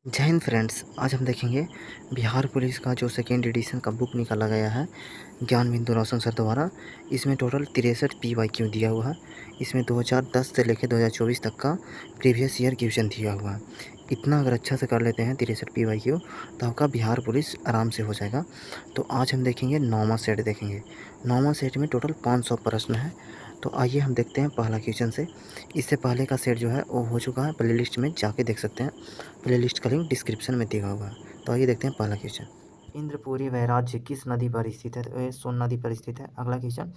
जय हिंद फ्रेंड्स। आज हम देखेंगे बिहार पुलिस का जो सेकेंड एडिशन का बुक निकाला गया है ज्ञान बिंदु रोशन सर द्वारा। इसमें टोटल 63 PYQ दिया हुआ है। इसमें 2010 से लेकर 2024 तक का प्रीवियस ईयर क्वेश्चन दिया हुआ है। इतना अगर अच्छा से कर लेते हैं 63 PYQ तो आपका बिहार पुलिस आराम से हो जाएगा। तो आज हम देखेंगे 9वां सेट देखेंगे। 9वां सेट में टोटल 500 प्रश्न है। तो आइए हम देखते हैं पहला क्वेश्चन से। इससे पहले का सेट जो है वो हो चुका है, प्लेलिस्ट में जाके देख सकते हैं। प्लेलिस्ट का लिंक डिस्क्रिप्शन में दिया हुआ है। तो आइए देखते हैं पहला क्वेश्चन। इंद्रपुरी वह राज्य किस नदी पर स्थित है? तो ये सोन नदी पर स्थित है। अगला क्वेश्चन,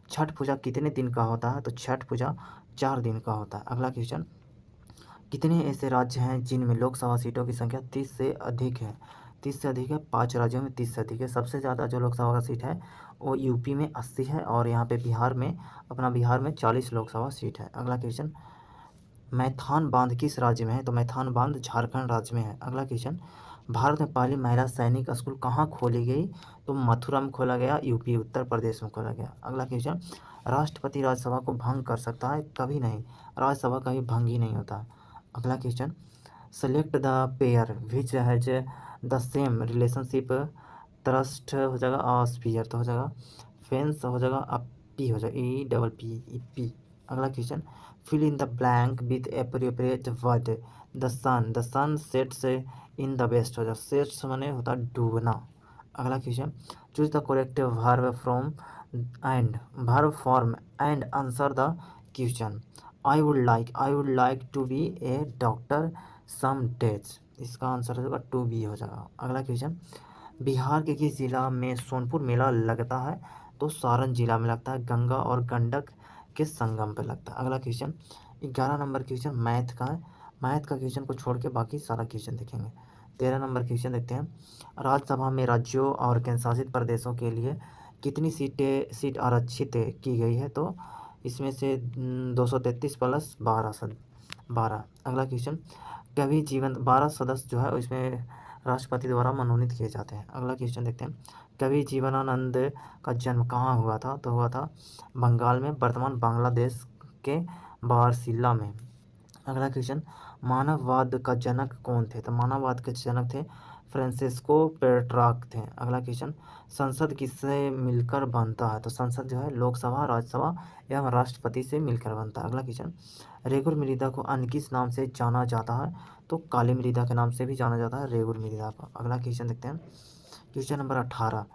छठ पूजा कितने दिन का होता है? तो छठ पूजा 4 दिन का होता है। अगला क्वेश्चन, कितने ऐसे राज्य हैं जिनमें लोकसभा सीटों की संख्या 30 से अधिक है? 30 से अधिक है। 5 राज्यों में 30 से अधिक है। सबसे ज़्यादा जो लोकसभा का सीट है वो यूपी में 80 है, और यहाँ पे बिहार में 40 लोकसभा सीट है। अगला क्वेश्चन, मैथान बांध किस राज्य में है? तो मैथान बांध झारखंड राज्य में है। अगला क्वेश्चन, भारत में पहली महिला सैनिक स्कूल कहाँ खोली गई? तो मथुरा में खोला गया, यूपी उत्तर प्रदेश में खोला गया। अगला क्वेश्चन, राष्ट्रपति राज्यसभा को भंग कर सकता है? कभी नहीं, राज्यसभा कभी भंग ही नहीं होता। अगला question, select the pair which has the same relationship trust हो जाएगा, स्पीयर तो हो जाएगा, फेंस हो जाएगा, अपी हो जाएगा, EPP। अगला question, fill in the blank with appropriate word. The sun sets in the west हो जाएगा, सेट्स माने होता है डूबना। अगला question, choose the correct verb from and verb form and answer the question. I would like to be a doctor some days. इसका आंसर हो जाएगा टू बी हो जाएगा। अगला क्वेश्चन, बिहार के किस जिला में सोनपुर मेला लगता है? तो सारण जिला में लगता है, गंगा और गंडक के संगम पर लगता है। अगला क्वेश्चन, 11 नंबर क्वेश्चन मैथ का है। मैथ का क्वेश्चन को छोड़ के बाकी सारा क्वेश्चन देखेंगे। 13 नंबर क्वेश्चन देखते हैं, राज्यसभा में राज्यों और केंद्र शासित प्रदेशों के लिए कितनी सीट आरक्षित की गई है? तो इसमें से 233 प्लस 12। अगला क्वेश्चन, कभी जीवन 12 सदस्य जो है इसमें राष्ट्रपति द्वारा मनोनीत किए जाते हैं। अगला क्वेश्चन देखते हैं, कवि जीवनानंद का जन्म कहाँ हुआ था? तो हुआ था बंगाल में, वर्तमान बांग्लादेश के बारसिल्ला में। अगला क्वेश्चन, मानववाद का जनक कौन थे? तो मानववाद के जनक थे फ्रांसिस्को पेट्रार्क थे। अगला क्वेश्चन, संसद किससे मिलकर बनता है? तो संसद जो है लोकसभा, राज्यसभा एवं राष्ट्रपति से मिलकर बनता है। अगला क्वेश्चन, रेगुर मृदा को अन्य किस नाम से जाना जाता है? तो काली मृदा के नाम से भी जाना जाता है रेगुर मृदा को। अगला क्वेश्चन देखते हैं, क्वेश्चन नंबर 18,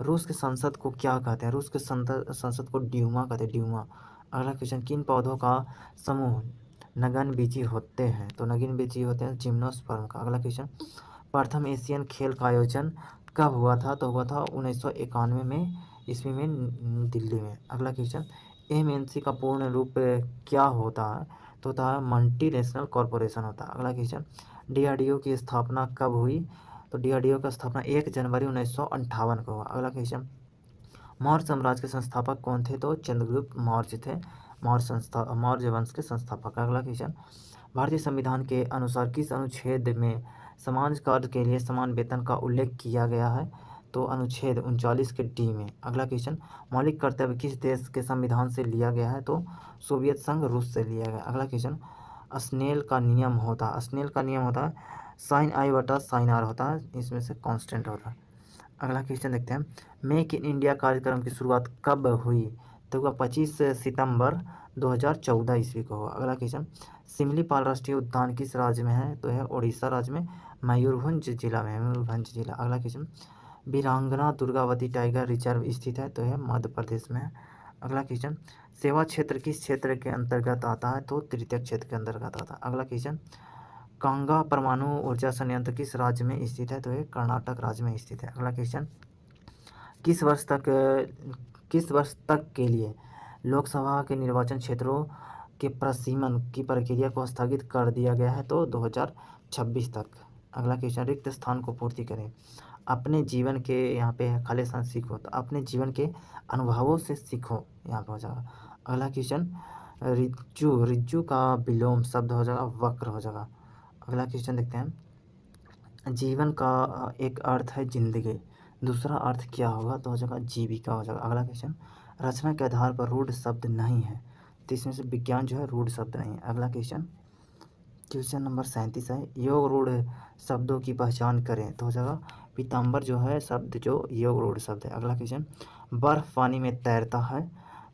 रूस के संसद को क्या कहते हैं? रूस के संसद को ड्यूमा कहते हैं, ड्यूमा। अगला क्वेश्चन, किन पौधों का समूह नगनबीजी होते हैं? तो नगनबीजी होते हैं जिम्नोस्पर्म का। अगला क्वेश्चन, प्रथम एशियन खेल का आयोजन कब हुआ था? तो हुआ था 1991 में, ईस्वी में, दिल्ली में। अगला क्वेश्चन, MNC का पूर्ण रूप क्या होता है? तो होता है मल्टी नेशनल कॉरपोरेशन होता है। अगला क्वेश्चन, DRDO की स्थापना कब हुई? तो DRDO का स्थापना 1 जनवरी 1958 को हुआ। अगला क्वेश्चन, मौर्य साम्राज्य के संस्थापक कौन थे? तो चंद्रगुप्त मौर्य थे, मौर्य वंश के संस्थापक। अगला क्वेश्चन, भारतीय संविधान के अनुसार किस अनुच्छेद में समाज कार्य के लिए समान वेतन का उल्लेख किया गया है? तो अनुच्छेद 39 के डी में। अगला क्वेश्चन, मौलिक कर्तव्य किस देश के संविधान से लिया गया है? तो सोवियत संघ रूस से लिया गया। अगला क्वेश्चन, स्नेल का नियम होता है साइन आई बटा साइन आर होता है, इसमें से कांस्टेंट होता है। अगला क्वेश्चन देखते हैं, मेक इन इंडिया कार्यक्रम की शुरुआत कब हुई? तो हुआ 25 सितंबर 2014 ईस्वी को हुआ। अगला क्वेश्चन, सिमलीपाल राष्ट्रीय उद्यान किस राज्य में है? तो है उड़ीसा राज्य में, मयूरभंज जिला में है, मयूरभंज जिला। अगला क्वेश्चन, वीरांगना दुर्गावती टाइगर रिजर्व स्थित है? तो है मध्य प्रदेश में है। अगला क्वेश्चन, सेवा क्षेत्र किस क्षेत्र के अंतर्गत आता है? तो तृतीय क्षेत्र के अंतर्गत आता है। अगला क्वेश्चन, कांगा परमाणु ऊर्जा संयंत्र किस राज्य में स्थित है? तो ये कर्नाटक राज्य में स्थित है। अगला क्वेश्चन, किस वर्ष तक किस वर्ष तक के लिए लोकसभा के निर्वाचन क्षेत्रों के प्रसीमन की प्रक्रिया को स्थगित कर दिया गया है? तो 2026 तक। अगला क्वेश्चन, रिक्त स्थान को पूर्ति करें। अपने जीवन के, यहाँ पे है खालिस्तान सीखो, तो अपने जीवन के अनुभवों से सीखो, यहाँ पे हो जाएगा। अगला क्वेश्चन, रिज्जू रिज्जू का विलोम शब्द हो जाएगा वक्र हो जाएगा। अगला क्वेश्चन देखते हैं, जीवन का एक अर्थ है जिंदगी, दूसरा अर्थ क्या होगा? तो हो जाएगा जीविका हो जाएगा। अगला क्वेश्चन, रचना के आधार पर रूढ़ शब्द नहीं है, तो इसमें से विज्ञान जो है रूढ़ शब्द नहीं है। अगला क्वेश्चन, क्वेश्चन नंबर 37 है, योग रूढ़ शब्दों की पहचान करें। तो हो जाएगा पीताम्बर जो है शब्द जो योग रूढ़ शब्द है। अगला क्वेश्चन, बर्फ पानी में तैरता है,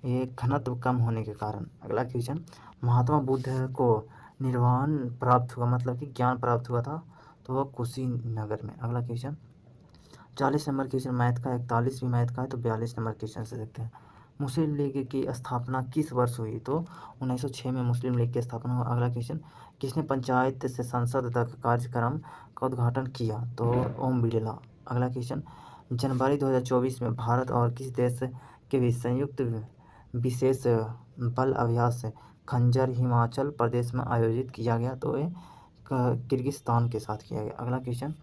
ये घनत्व कम होने के कारण। अगला क्वेश्चन, महात्मा बुद्ध को निर्वाण प्राप्त हुआ, मतलब कि ज्ञान प्राप्त हुआ था, तो वह कुशीनगर में। अगला क्वेश्चन 40 नंबर क्वेश्चन मैथ का, 41 भी मैथ का है, तो 42 नंबर क्वेश्चन से देखते हैं। मुस्लिम लीग की स्थापना किस वर्ष हुई? तो 1906 में मुस्लिम लीग की स्थापना हुआ। अगला क्वेश्चन, किसने पंचायत से संसद तक कार्यक्रम का उद्घाटन किया? तो ओम बिड़ला। अगला क्वेश्चन, जनवरी 2024 में भारत और किस देश के बीच संयुक्त विशेष बल अभ्यास खंजर हिमाचल प्रदेश में आयोजित किया गया? तो ये किर्गिस्तान के साथ किया गया। अगला क्वेश्चन,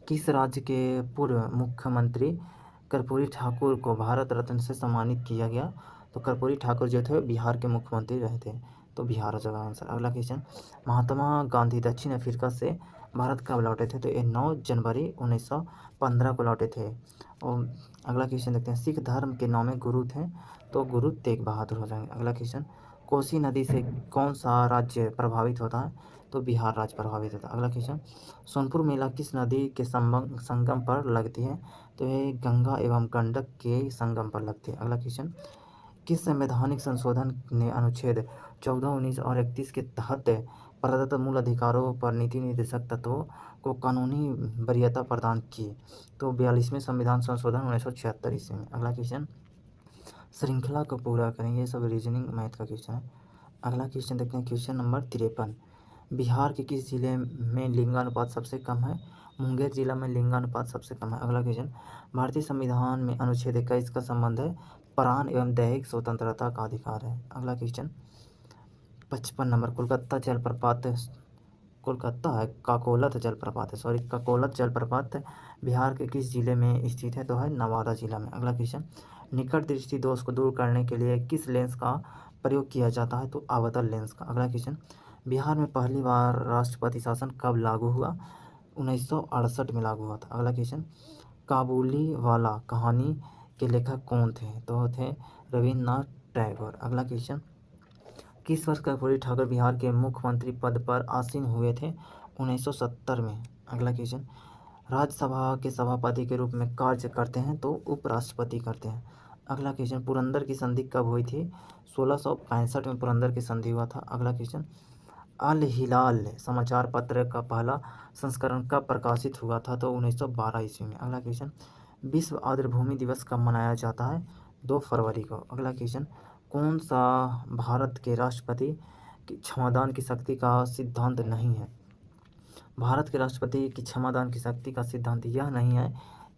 किस राज्य के पूर्व मुख्यमंत्री कर्पूरी ठाकुर को भारत रत्न से सम्मानित किया गया? तो कर्पूरी ठाकुर जो थे बिहार के मुख्यमंत्री रहे थे, तो बिहार हो जाएगा आंसर। अगला क्वेश्चन, महात्मा गांधी दक्षिण अफ्रीका से भारत कब लौटे थे? तो ये 9 जनवरी 1915 को लौटे थे। और अगला क्वेश्चन देखते हैं, सिख धर्म के 9वें गुरु थे? तो गुरु तेग बहादुर हो जाएंगे। अगला क्वेश्चन, कोसी नदी से कौन सा राज्य प्रभावित होता है? तो बिहार राज्य प्रभावित होता है। अगला क्वेश्चन, सोनपुर मेला किस नदी के संगम पर लगती है? तो ये गंगा एवं गंडक के संगम पर लगती है। अगला क्वेश्चन, किस संवैधानिक संशोधन ने अनुच्छेद 14, 19 और 31 के तहत प्रदत्त मूल अधिकारों पर नीति निर्देशक तत्वों को कानूनी वरीयता प्रदान की? तो 42वें संविधान संशोधन 1976 ईस्वी में। अगला क्वेश्चन, श्रृंखला को पूरा करें, ये सब रीजनिंग मैथ का क्वेश्चन है। अगला क्वेश्चन देखते हैं, क्वेश्चन नंबर 53, बिहार के किस जिले में लिंगानुपात सबसे कम है? मुंगेर जिला में लिंगानुपात सबसे कम है। अगला क्वेश्चन, भारतीय संविधान में अनुच्छेद 21 का संबंध है प्राण एवं दैहिक स्वतंत्रता का अधिकार है। अगला क्वेश्चन 55 नंबर, कोलकाता है काकोलत जलप्रपात है, सॉरी काकोलत जलप्रपात बिहार के किस जिले में स्थित है? तो है नवादा जिला में। अगला क्वेश्चन, निकट दृष्टि दोष को दूर करने के लिए किस लेंस का प्रयोग किया जाता है? तो अवतल लेंस का। अगला क्वेश्चन, बिहार में पहली बार राष्ट्रपति शासन कब लागू हुआ? 1968 में लागू हुआ था। अगला क्वेश्चन, काबुली वाला कहानी के लेखक कौन थे? तो थे रविन्द्रनाथ टैगोर। अगला क्वेश्चन, किस वर्ष कर्पूरी ठाकुर बिहार के मुख्यमंत्री पद पर आसीन हुए थे? 1970 में। अगला क्वेश्चन, राज्यसभा के सभापति के रूप में कार्य करते हैं? तो उपराष्ट्रपति करते हैं। अगला क्वेश्चन, पुरंदर की संधि कब हुई थी? 1665 में पुरंदर की संधि हुआ था। अगला क्वेश्चन, अल हिलाल समाचार पत्र का पहला संस्करण कब प्रकाशित हुआ था? तो 1912 ईस्वी में। अगला क्वेश्चन, विश्व आर्द्रभूमि दिवस कब मनाया जाता है? 2 फरवरी को। अगला क्वेश्चन, कौन सा भारत के राष्ट्रपति की क्षमादान की शक्ति का सिद्धांत नहीं है? भारत के राष्ट्रपति की क्षमादान की शक्ति का सिद्धांत यह नहीं है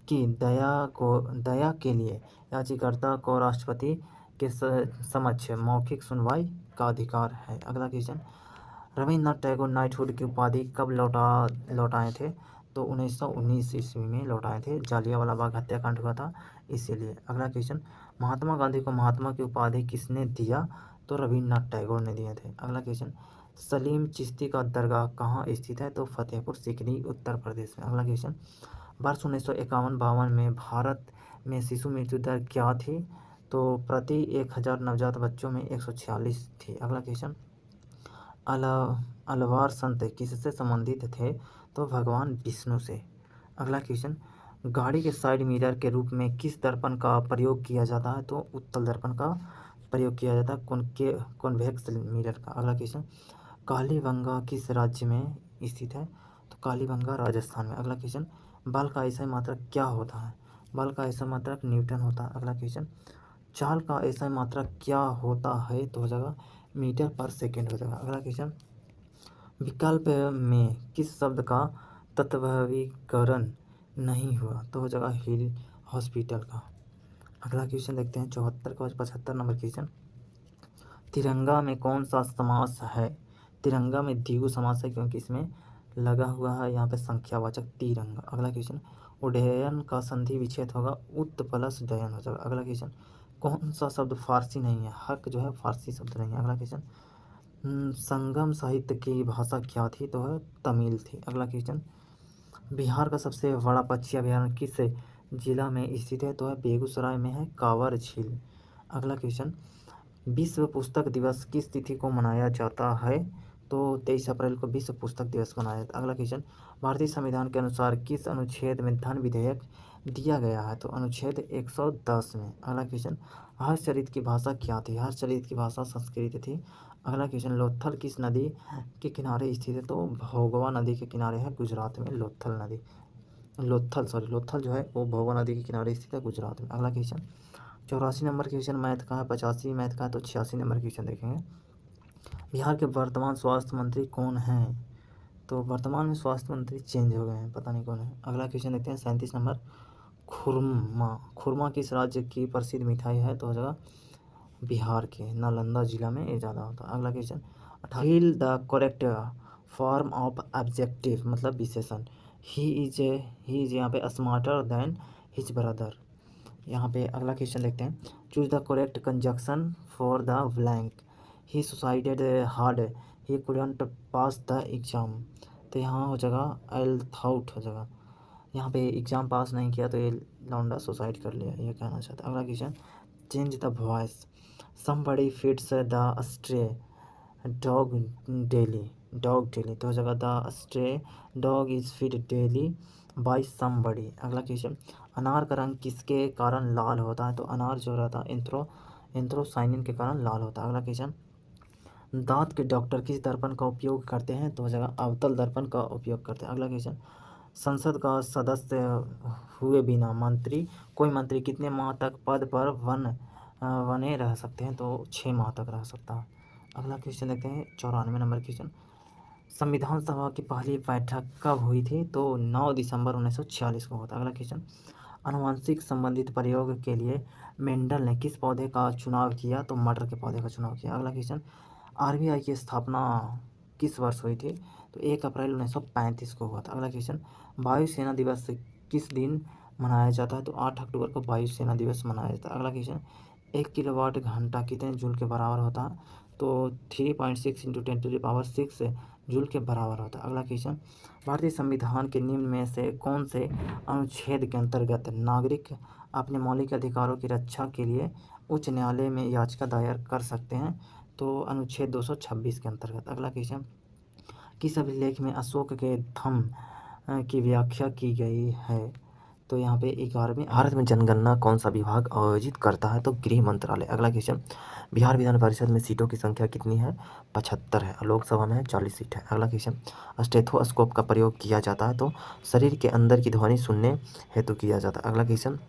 कि दया के लिए याचिकाकर्ता को राष्ट्रपति के समक्ष मौखिक सुनवाई का अधिकार है। अगला क्वेश्चन, रविन्द्रनाथ टैगोर नाइटहुड की उपाधि कब लौटाए थे? तो 1919 ईस्वी में लौटाए थे, जालियांवाला बाग हत्याकांड हुआ था इसीलिए। अगला क्वेश्चन, महात्मा गांधी को महात्मा की उपाधि किसने दिया? तो रविन्द्रनाथ टैगोर ने दिए थे। अगला क्वेश्चन, सलीम चिश्ती का दरगाह कहाँ स्थित है? तो फतेहपुर सीकरी उत्तर प्रदेश में। अगला क्वेश्चन, वर्ष 1951-52 में भारत में शिशु मृत्यु दर क्या थी? तो प्रति 1000 नवजात बच्चों में 146 थी। अगला क्वेश्चन, अलवार संत किससे संबंधित थे? तो भगवान विष्णु से। अगला क्वेश्चन, गाड़ी के साइड मिरर के रूप में किस दर्पण का प्रयोग किया जाता है? तो उत्तल दर्पण का प्रयोग किया जाता है, कॉन्वेक्स मिरर का। अगला क्वेश्चन, कालीबंगा किस राज्य में स्थित है? तो कालीबंगा राजस्थान में। अगला क्वेश्चन, बल का ऐसा मात्रक क्या होता है? बल का ऐसा मात्रक न्यूटन होता है। अगला क्वेश्चन, चाल का ऐसा मात्रक क्या होता है? तो हो जाएगा मीटर पर सेकेंड हो जाएगा। अगला क्वेश्चन, विकल्प में किस शब्द का तत्वीकरण नहीं हुआ? तो हो जाएगा हिल हॉस्पिटल का। अगला क्वेश्चन देखते हैं 74 का 75 नंबर क्वेश्चन, तिरंगा में कौन सा समास है? तिरंगा में द्विगु समास है क्योंकि इसमें लगा हुआ है यहाँ पे संख्यावाचक तिरंगा। अगला क्वेश्चन, उड्डयन का संधि विच्छेद होगा उत प्लस डयन हो जाएगा। अगला क्वेश्चन, कौन सा शब्द फारसी नहीं है? हक जो है फारसी शब्द नहीं है। अगला क्वेश्चन, संगम साहित्य की भाषा क्या थी? तो है तमिल थी। अगला क्वेश्चन, बिहार का सबसे बड़ा पक्षी अभयारण्य किस जिला में स्थित है? तो है बेगूसराय में है कांवर झील। अगला क्वेश्चन, विश्व पुस्तक दिवस किस तिथि को मनाया जाता है? तो 23 अप्रैल को विश्व पुस्तक दिवस मनाया जाता है। अगला क्वेश्चन, भारतीय संविधान के अनुसार किस अनुच्छेद में धन विधेयक दिया गया है? तो अनुच्छेद 110 में। अगला क्वेश्चन, हर्षचरित की भाषा क्या थी? हर्षचरित की भाषा संस्कृत थी। अगला क्वेश्चन, लोथल किस नदी के किनारे स्थित है? तो भोगवा नदी के किनारे है, गुजरात में लोथल नदी। लोथल जो है वो भोगवा नदी के किनारे स्थित है, गुजरात में। अगला क्वेश्चन, 84 नंबर क्वेश्चन मैथ का है, 85 मैथ का है, तो 86 नंबर क्वेश्चन देखेंगे। बिहार के वर्तमान स्वास्थ्य मंत्री कौन हैं? तो वर्तमान में स्वास्थ्य मंत्री चेंज हो गए हैं, पता नहीं कौन है। अगला क्वेश्चन देखते हैं 37 नंबर, खुरमा किस राज्य की प्रसिद्ध मिठाई है? तो हो जाएगा बिहार के नालंदा जिला में ये ज़्यादा होता है। अगला question, fill the correct form of objective मतलब विशेषण। ही इज यहाँ पे स्मार्टर देन हिज ब्रदर। यहाँ पे अगला क्वेश्चन देखते हैं, choose the correct conjunction for the blank. He suicided hard, he couldn't pass the exam. तो यहाँ हो जाएगा एल थाउट हो जाएगा। यहाँ पे एग्ज़ाम पास नहीं किया तो ये लौंडा सुसाइड कर लिया, ये कहना चाहता है। अगला question, change the voice. Somebody feeds the stray dog daily. तो हो जाएगा the stray dog is feed daily by somebody. अगला क्वेश्चन, अनार का रंग किसके कारण लाल होता है? तो अनार जो रहता है एंथ्रोसाइनिन के कारण लाल होता है। अगला क्वेश्चन, दांत के डॉक्टर किस दर्पण का उपयोग करते हैं? तो हो जाएगा अवतल दर्पण का उपयोग करते हैं। अगला क्वेश्चन, संसद का सदस्य हुए बिना कोई मंत्री कितने माह तक पद पर बने रह सकते हैं? तो 6 माह तक रह सकता है। अगला क्वेश्चन देखते हैं 94 नंबर क्वेश्चन, संविधान सभा की पहली बैठक कब हुई थी? तो 9 दिसंबर 1946 को होता है। अगला क्वेश्चन, आनुवंशिक संबंधित प्रयोग के लिए मेंडल ने किस पौधे का चुनाव किया? तो मटर के पौधे का चुनाव किया। अगला क्वेश्चन, आरबीआई की स्थापना किस वर्ष हुई थी? तो 1 अप्रैल 1935 को हुआ था। अगला क्वेश्चन, वायुसेना दिवस किस दिन मनाया जाता है? तो 8 अक्टूबर को वायुसेना दिवस मनाया जाता है। अगला क्वेश्चन, 1 किलोवाट घंटा कितने जूल के बराबर होता है? तो 3.6 × 10⁻6 जूल के बराबर होता है। अगला क्वेश्चन, भारतीय संविधान के निम्न में से कौन से अनुच्छेद के अंतर्गत नागरिक अपने मौलिक अधिकारों की रक्षा के लिए उच्च न्यायालय में याचिका दायर कर सकते हैं? तो अनुच्छेद 226 के अंतर्गत। अगला क्वेश्चन, किस अभिलेख में अशोक के थंब की व्याख्या की गई है? तो यहाँ पे 11वें, भारत में जनगणना कौन सा विभाग आयोजित करता है? तो गृह मंत्रालय। अगला क्वेश्चन, बिहार विधान परिषद में सीटों की संख्या कितनी है? 75 है। लोकसभा में 40 सीट है। अगला क्वेश्चन, स्टेथोस्कोप का प्रयोग किया जाता है? तो शरीर के अंदर की ध्वनि सुनने हेतु किया जाता है। अगला question,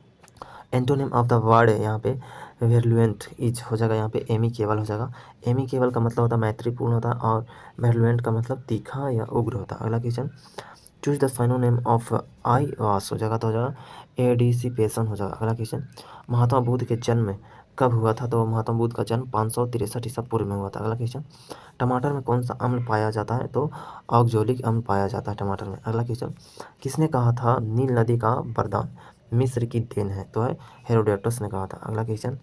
antonym of the word यहाँ पे वेरुलेंट इज हो जाएगा, यहाँ पे एमी केवल हो जाएगा। एमी केवल का मतलब होता है मैत्रीपूर्ण होता है और वेरुलेंट का मतलब तीखा या उग्र होता है। अगला question, choose the synonym of I was हो जाएगा, तो हो जाएगा एडिसिपेशन हो जाएगा। अगला क्वेश्चन, महात्मा बुद्ध के जन्म कब हुआ था? तो महात्मा बुद्ध का जन्म 563 ईसा पूर्व में हुआ था। अगला क्वेश्चन, टमाटर में कौन सा अम्ल पाया जाता है? तो ऑक्जेलिक अम्ल पाया जाता है टमाटर में। अगला क्वेश्चन, किसने कहा था नील नदी का वरदान मिस्र की देन है? तो है हेरोडोटस ने कहा था। अगला क्वेश्चन,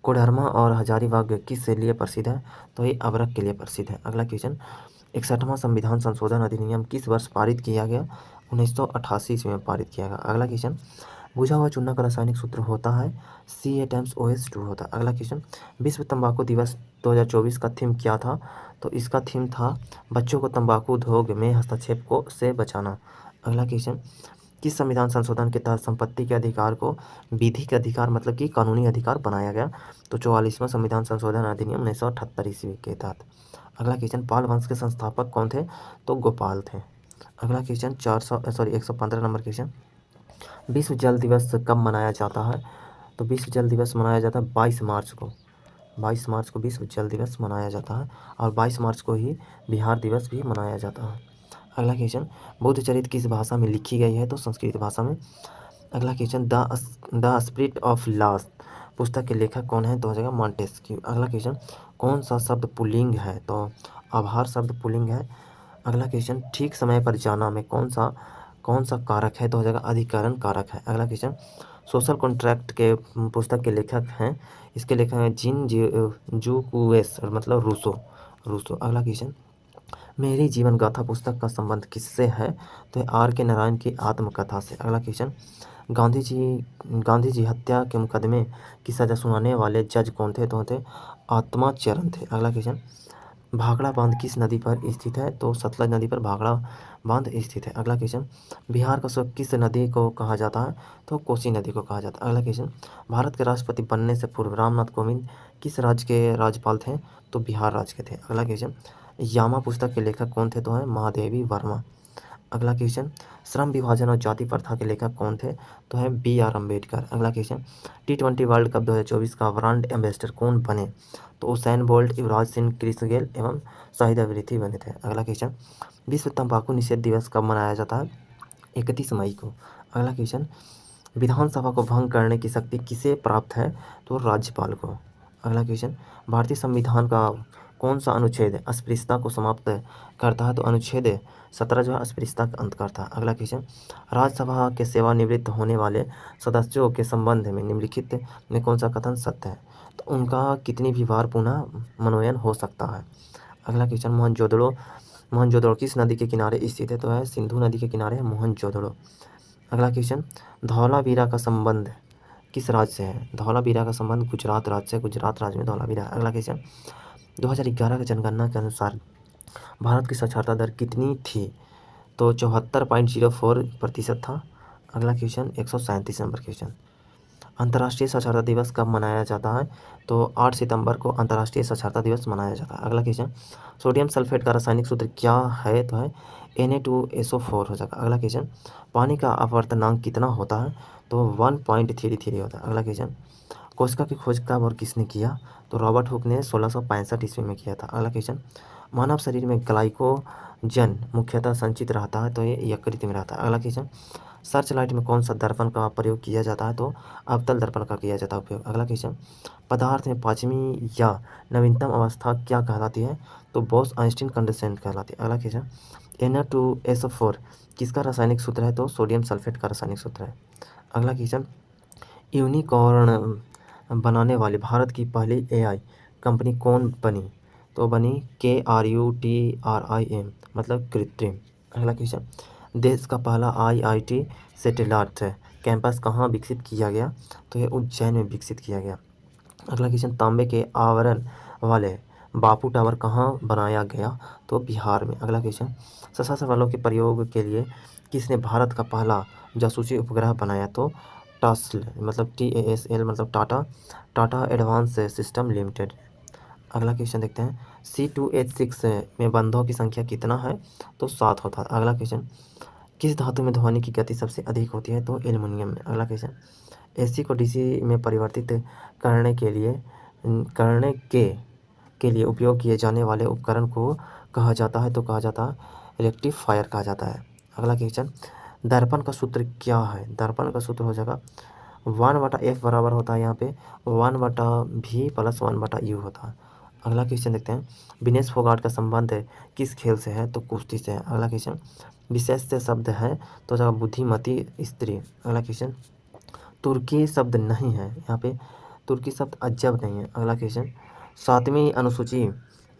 कोडरमा और हजारीबाग किस लिए प्रसिद्ध है? तो ये अबरख के लिए प्रसिद्ध है। अगला क्वेश्चन, 61वां संविधान संशोधन अधिनियम किस वर्ष पारित किया गया? 1988 ईस्वी में पारित किया गया। अगला क्वेश्चन, बुझा हुआ चूना का रासायनिक सूत्र होता है CA₻OH2 होता है। अगला क्वेश्चन, विश्व तंबाकू दिवस 2024 का थीम क्या था? तो इसका थीम था बच्चों को तंबाकू उद्योग में हस्तक्षेप से बचाना। अगला क्वेश्चन, किस संविधान संशोधन के तहत संपत्ति के अधिकार को विधिक अधिकार मतलब कि कानूनी अधिकार बनाया गया? तो 44वां संविधान संशोधन अधिनियम 1978 ईस्वी के तहत। अगला क्वेश्चन, पाल वंश के संस्थापक कौन थे? तो गोपाल थे। अगला क्वेश्चन 115 नंबर क्वेश्चन, विश्व जल दिवस कब मनाया जाता है? तो विश्व जल दिवस मनाया जाता है 22 मार्च को। 22 मार्च को विश्व जल दिवस मनाया जाता है और 22 मार्च को ही बिहार दिवस भी मनाया जाता है। अगला क्वेश्चन, बुद्ध चरित्र किस भाषा में लिखी गई है? तो संस्कृत भाषा में। अगला question, the spirit of last पुस्तक के लेखक कौन है? तो हो जाएगा मॉन्टेस्क्यू। अगला क्वेश्चन, कौन सा शब्द पुल्लिंग है? तो आभार शब्द पुल्लिंग है। अगला क्वेश्चन, ठीक समय पर जाना में कौन सा कारक है? तो हो जाएगा अधिकरण कारक है। अगला क्वेश्चन, सोशल कॉन्ट्रैक्ट के पुस्तक के लेखक हैं, इसके लेखक हैं जीन जूकुवेस मतलब रूसो। अगला क्वेश्चन, मेरी जीवन गाथा पुस्तक का संबंध किससे है? तो R के नारायण की आत्मकथा से। अगला क्वेश्चन, गांधी जी हत्या के मुकदमे की सजा सुनाने वाले जज कौन थे? तो थे आत्माचरण थे। अगला क्वेश्चन, भाखड़ा बांध किस नदी पर स्थित है? तो सतलज नदी पर भाखड़ा बांध स्थित है। अगला क्वेश्चन, बिहार का स्वर्ग किस नदी को कहा जाता है? तो कोसी नदी को कहा जाता है। अगला क्वेश्चन, भारत के राष्ट्रपति बनने से पूर्व रामनाथ कोविंद किस राज्य के राज्यपाल थे? तो बिहार राज्य के थे। अगला क्वेश्चन, यामा पुस्तक के लेखक कौन थे? तो है महादेवी वर्मा। अगला क्वेश्चन, श्रम विभाजन और जाति प्रथा के लेखक कौन थे? तो है B.R. अम्बेडकर। अगला क्वेश्चन, T20 वर्ल्ड कप 2024 का ब्रांड एम्बेसडर कौन बने? तो Usain bolt, Yuvraj Singh, Chris Gayle एवं शाहिद अफरीदी बने थे। अगला क्वेश्चन, विश्व तंबाकू निषेध दिवस कब मनाया जाता है? 31 मई को। अगला क्वेश्चन, विधानसभा को भंग करने की शक्ति किसे प्राप्त है? तो राज्यपाल को। अगला क्वेश्चन, भारतीय संविधान का कौन सा अनुच्छेद अस्पृश्यता को समाप्त करता है? तो अनुच्छेद 17 जो है अस्पृश्यता का अंत करता है। अगला क्वेश्चन, राज्यसभा के सेवानिवृत्त होने वाले सदस्यों के संबंध में निम्नलिखित में कौन सा कथन सत्य है? तो उनका कितनी भी बार पुनः मनोनयन हो सकता है। अगला क्वेश्चन, मोहनजोदड़ो किस नदी के किनारे स्थित है? तो है सिंधु नदी के किनारे है मोहनजोदड़ो। अगला क्वेश्चन, धौलावीरा का संबंध किस राज्य से है? धौलावीरा का संबंध गुजरात राज्य से, गुजरात राज्य में धौलावीरा है। अगला क्वेश्चन, 2011 की जनगणना के अनुसार भारत की साक्षरता दर कितनी थी? तो 74.04% था। अगला क्वेश्चन, 137 नंबर क्वेश्चन, अंतर्राष्ट्रीय साक्षरता दिवस कब मनाया जाता है? तो 8 सितंबर को अंतर्राष्ट्रीय साक्षरता दिवस मनाया जाता है। अगला क्वेश्चन, सोडियम सल्फेट का रासायनिक सूत्र क्या है? तो है Na2SO4 हो जाएगा। अगला क्वेश्चन, पानी का अपवर्तनांक कितना होता है? तो 1.33 होता है। अगला क्वेश्चन, कोशिका की खोज कब और किसने किया? तो रॉबर्ट हुक ने 1665 ईस्वी में किया था। अगला क्वेश्चन, मानव शरीर में ग्लाइकोजन मुख्यतः संचित रहता है? तो ये यकृत में रहता है। अगला क्वेश्चन, सर्च लाइट में कौन सा दर्पण का प्रयोग किया जाता है? तो अवतल दर्पण का किया जाता है उपयोग। अगला क्वेश्चन, पदार्थ में पाँचवीं या नवीनतम अवस्था क्या कहलाती है? तो बोस आइंस्टीन कंडेंसेट कहलाती है। अगला क्वेश्चन, Na2SO4 किसका रासायनिक सूत्र है? तो सोडियम सल्फेट का रासायनिक सूत्र है। अगला क्वेश्चन, यूनिकॉर्न बनाने वाली भारत की पहली AI कंपनी कौन बनी? तो बनी KRUTRIM, मतलब कृत्रिम। अगला क्वेश्चन, देश का पहला IIT सैटेलाइट कैंपस कहाँ विकसित किया गया? तो ये उज्जैन में विकसित किया गया। अगला क्वेश्चन, तांबे के आवरण वाले बापू टावर कहाँ बनाया गया? तो बिहार में। अगला क्वेश्चन, सशस्त्र बलों के प्रयोग के लिए किसने भारत का पहला जासूसी उपग्रह बनाया? तो टास्ल, मतलब TASL, मतलब टाटा एडवांस सिस्टम लिमिटेड। अगला क्वेश्चन देखते हैं, C2H6 में बंधों की संख्या कितना है? तो 7 होता है। अगला क्वेश्चन, किस धातु में ध्वनि की गति सबसे अधिक होती है? तो एल्युमिनियम में। अगला क्वेश्चन, AC को DC में परिवर्तित करने के लिए उपयोग किए जाने वाले उपकरण को कहा जाता है? तो कहा जाता है रेक्टिफायर कहा जाता है। अगला क्वेश्चन, दर्पण का सूत्र क्या है? दर्पण का सूत्र हो जाएगा 1/f बराबर होता है यहाँ पे 1/v + 1/u होता है। अगला क्वेश्चन देखते हैं, विनेश फोगाट का संबंध किस खेल से है? तो कुश्ती से है। अगला क्वेश्चन, विशेष से शब्द है तो जगह बुद्धिमती स्त्री। अगला क्वेश्चन, तुर्की शब्द नहीं है यहाँ पे, तुर्की शब्द अजब नहीं है। अगला क्वेश्चन, 7वीं अनुसूची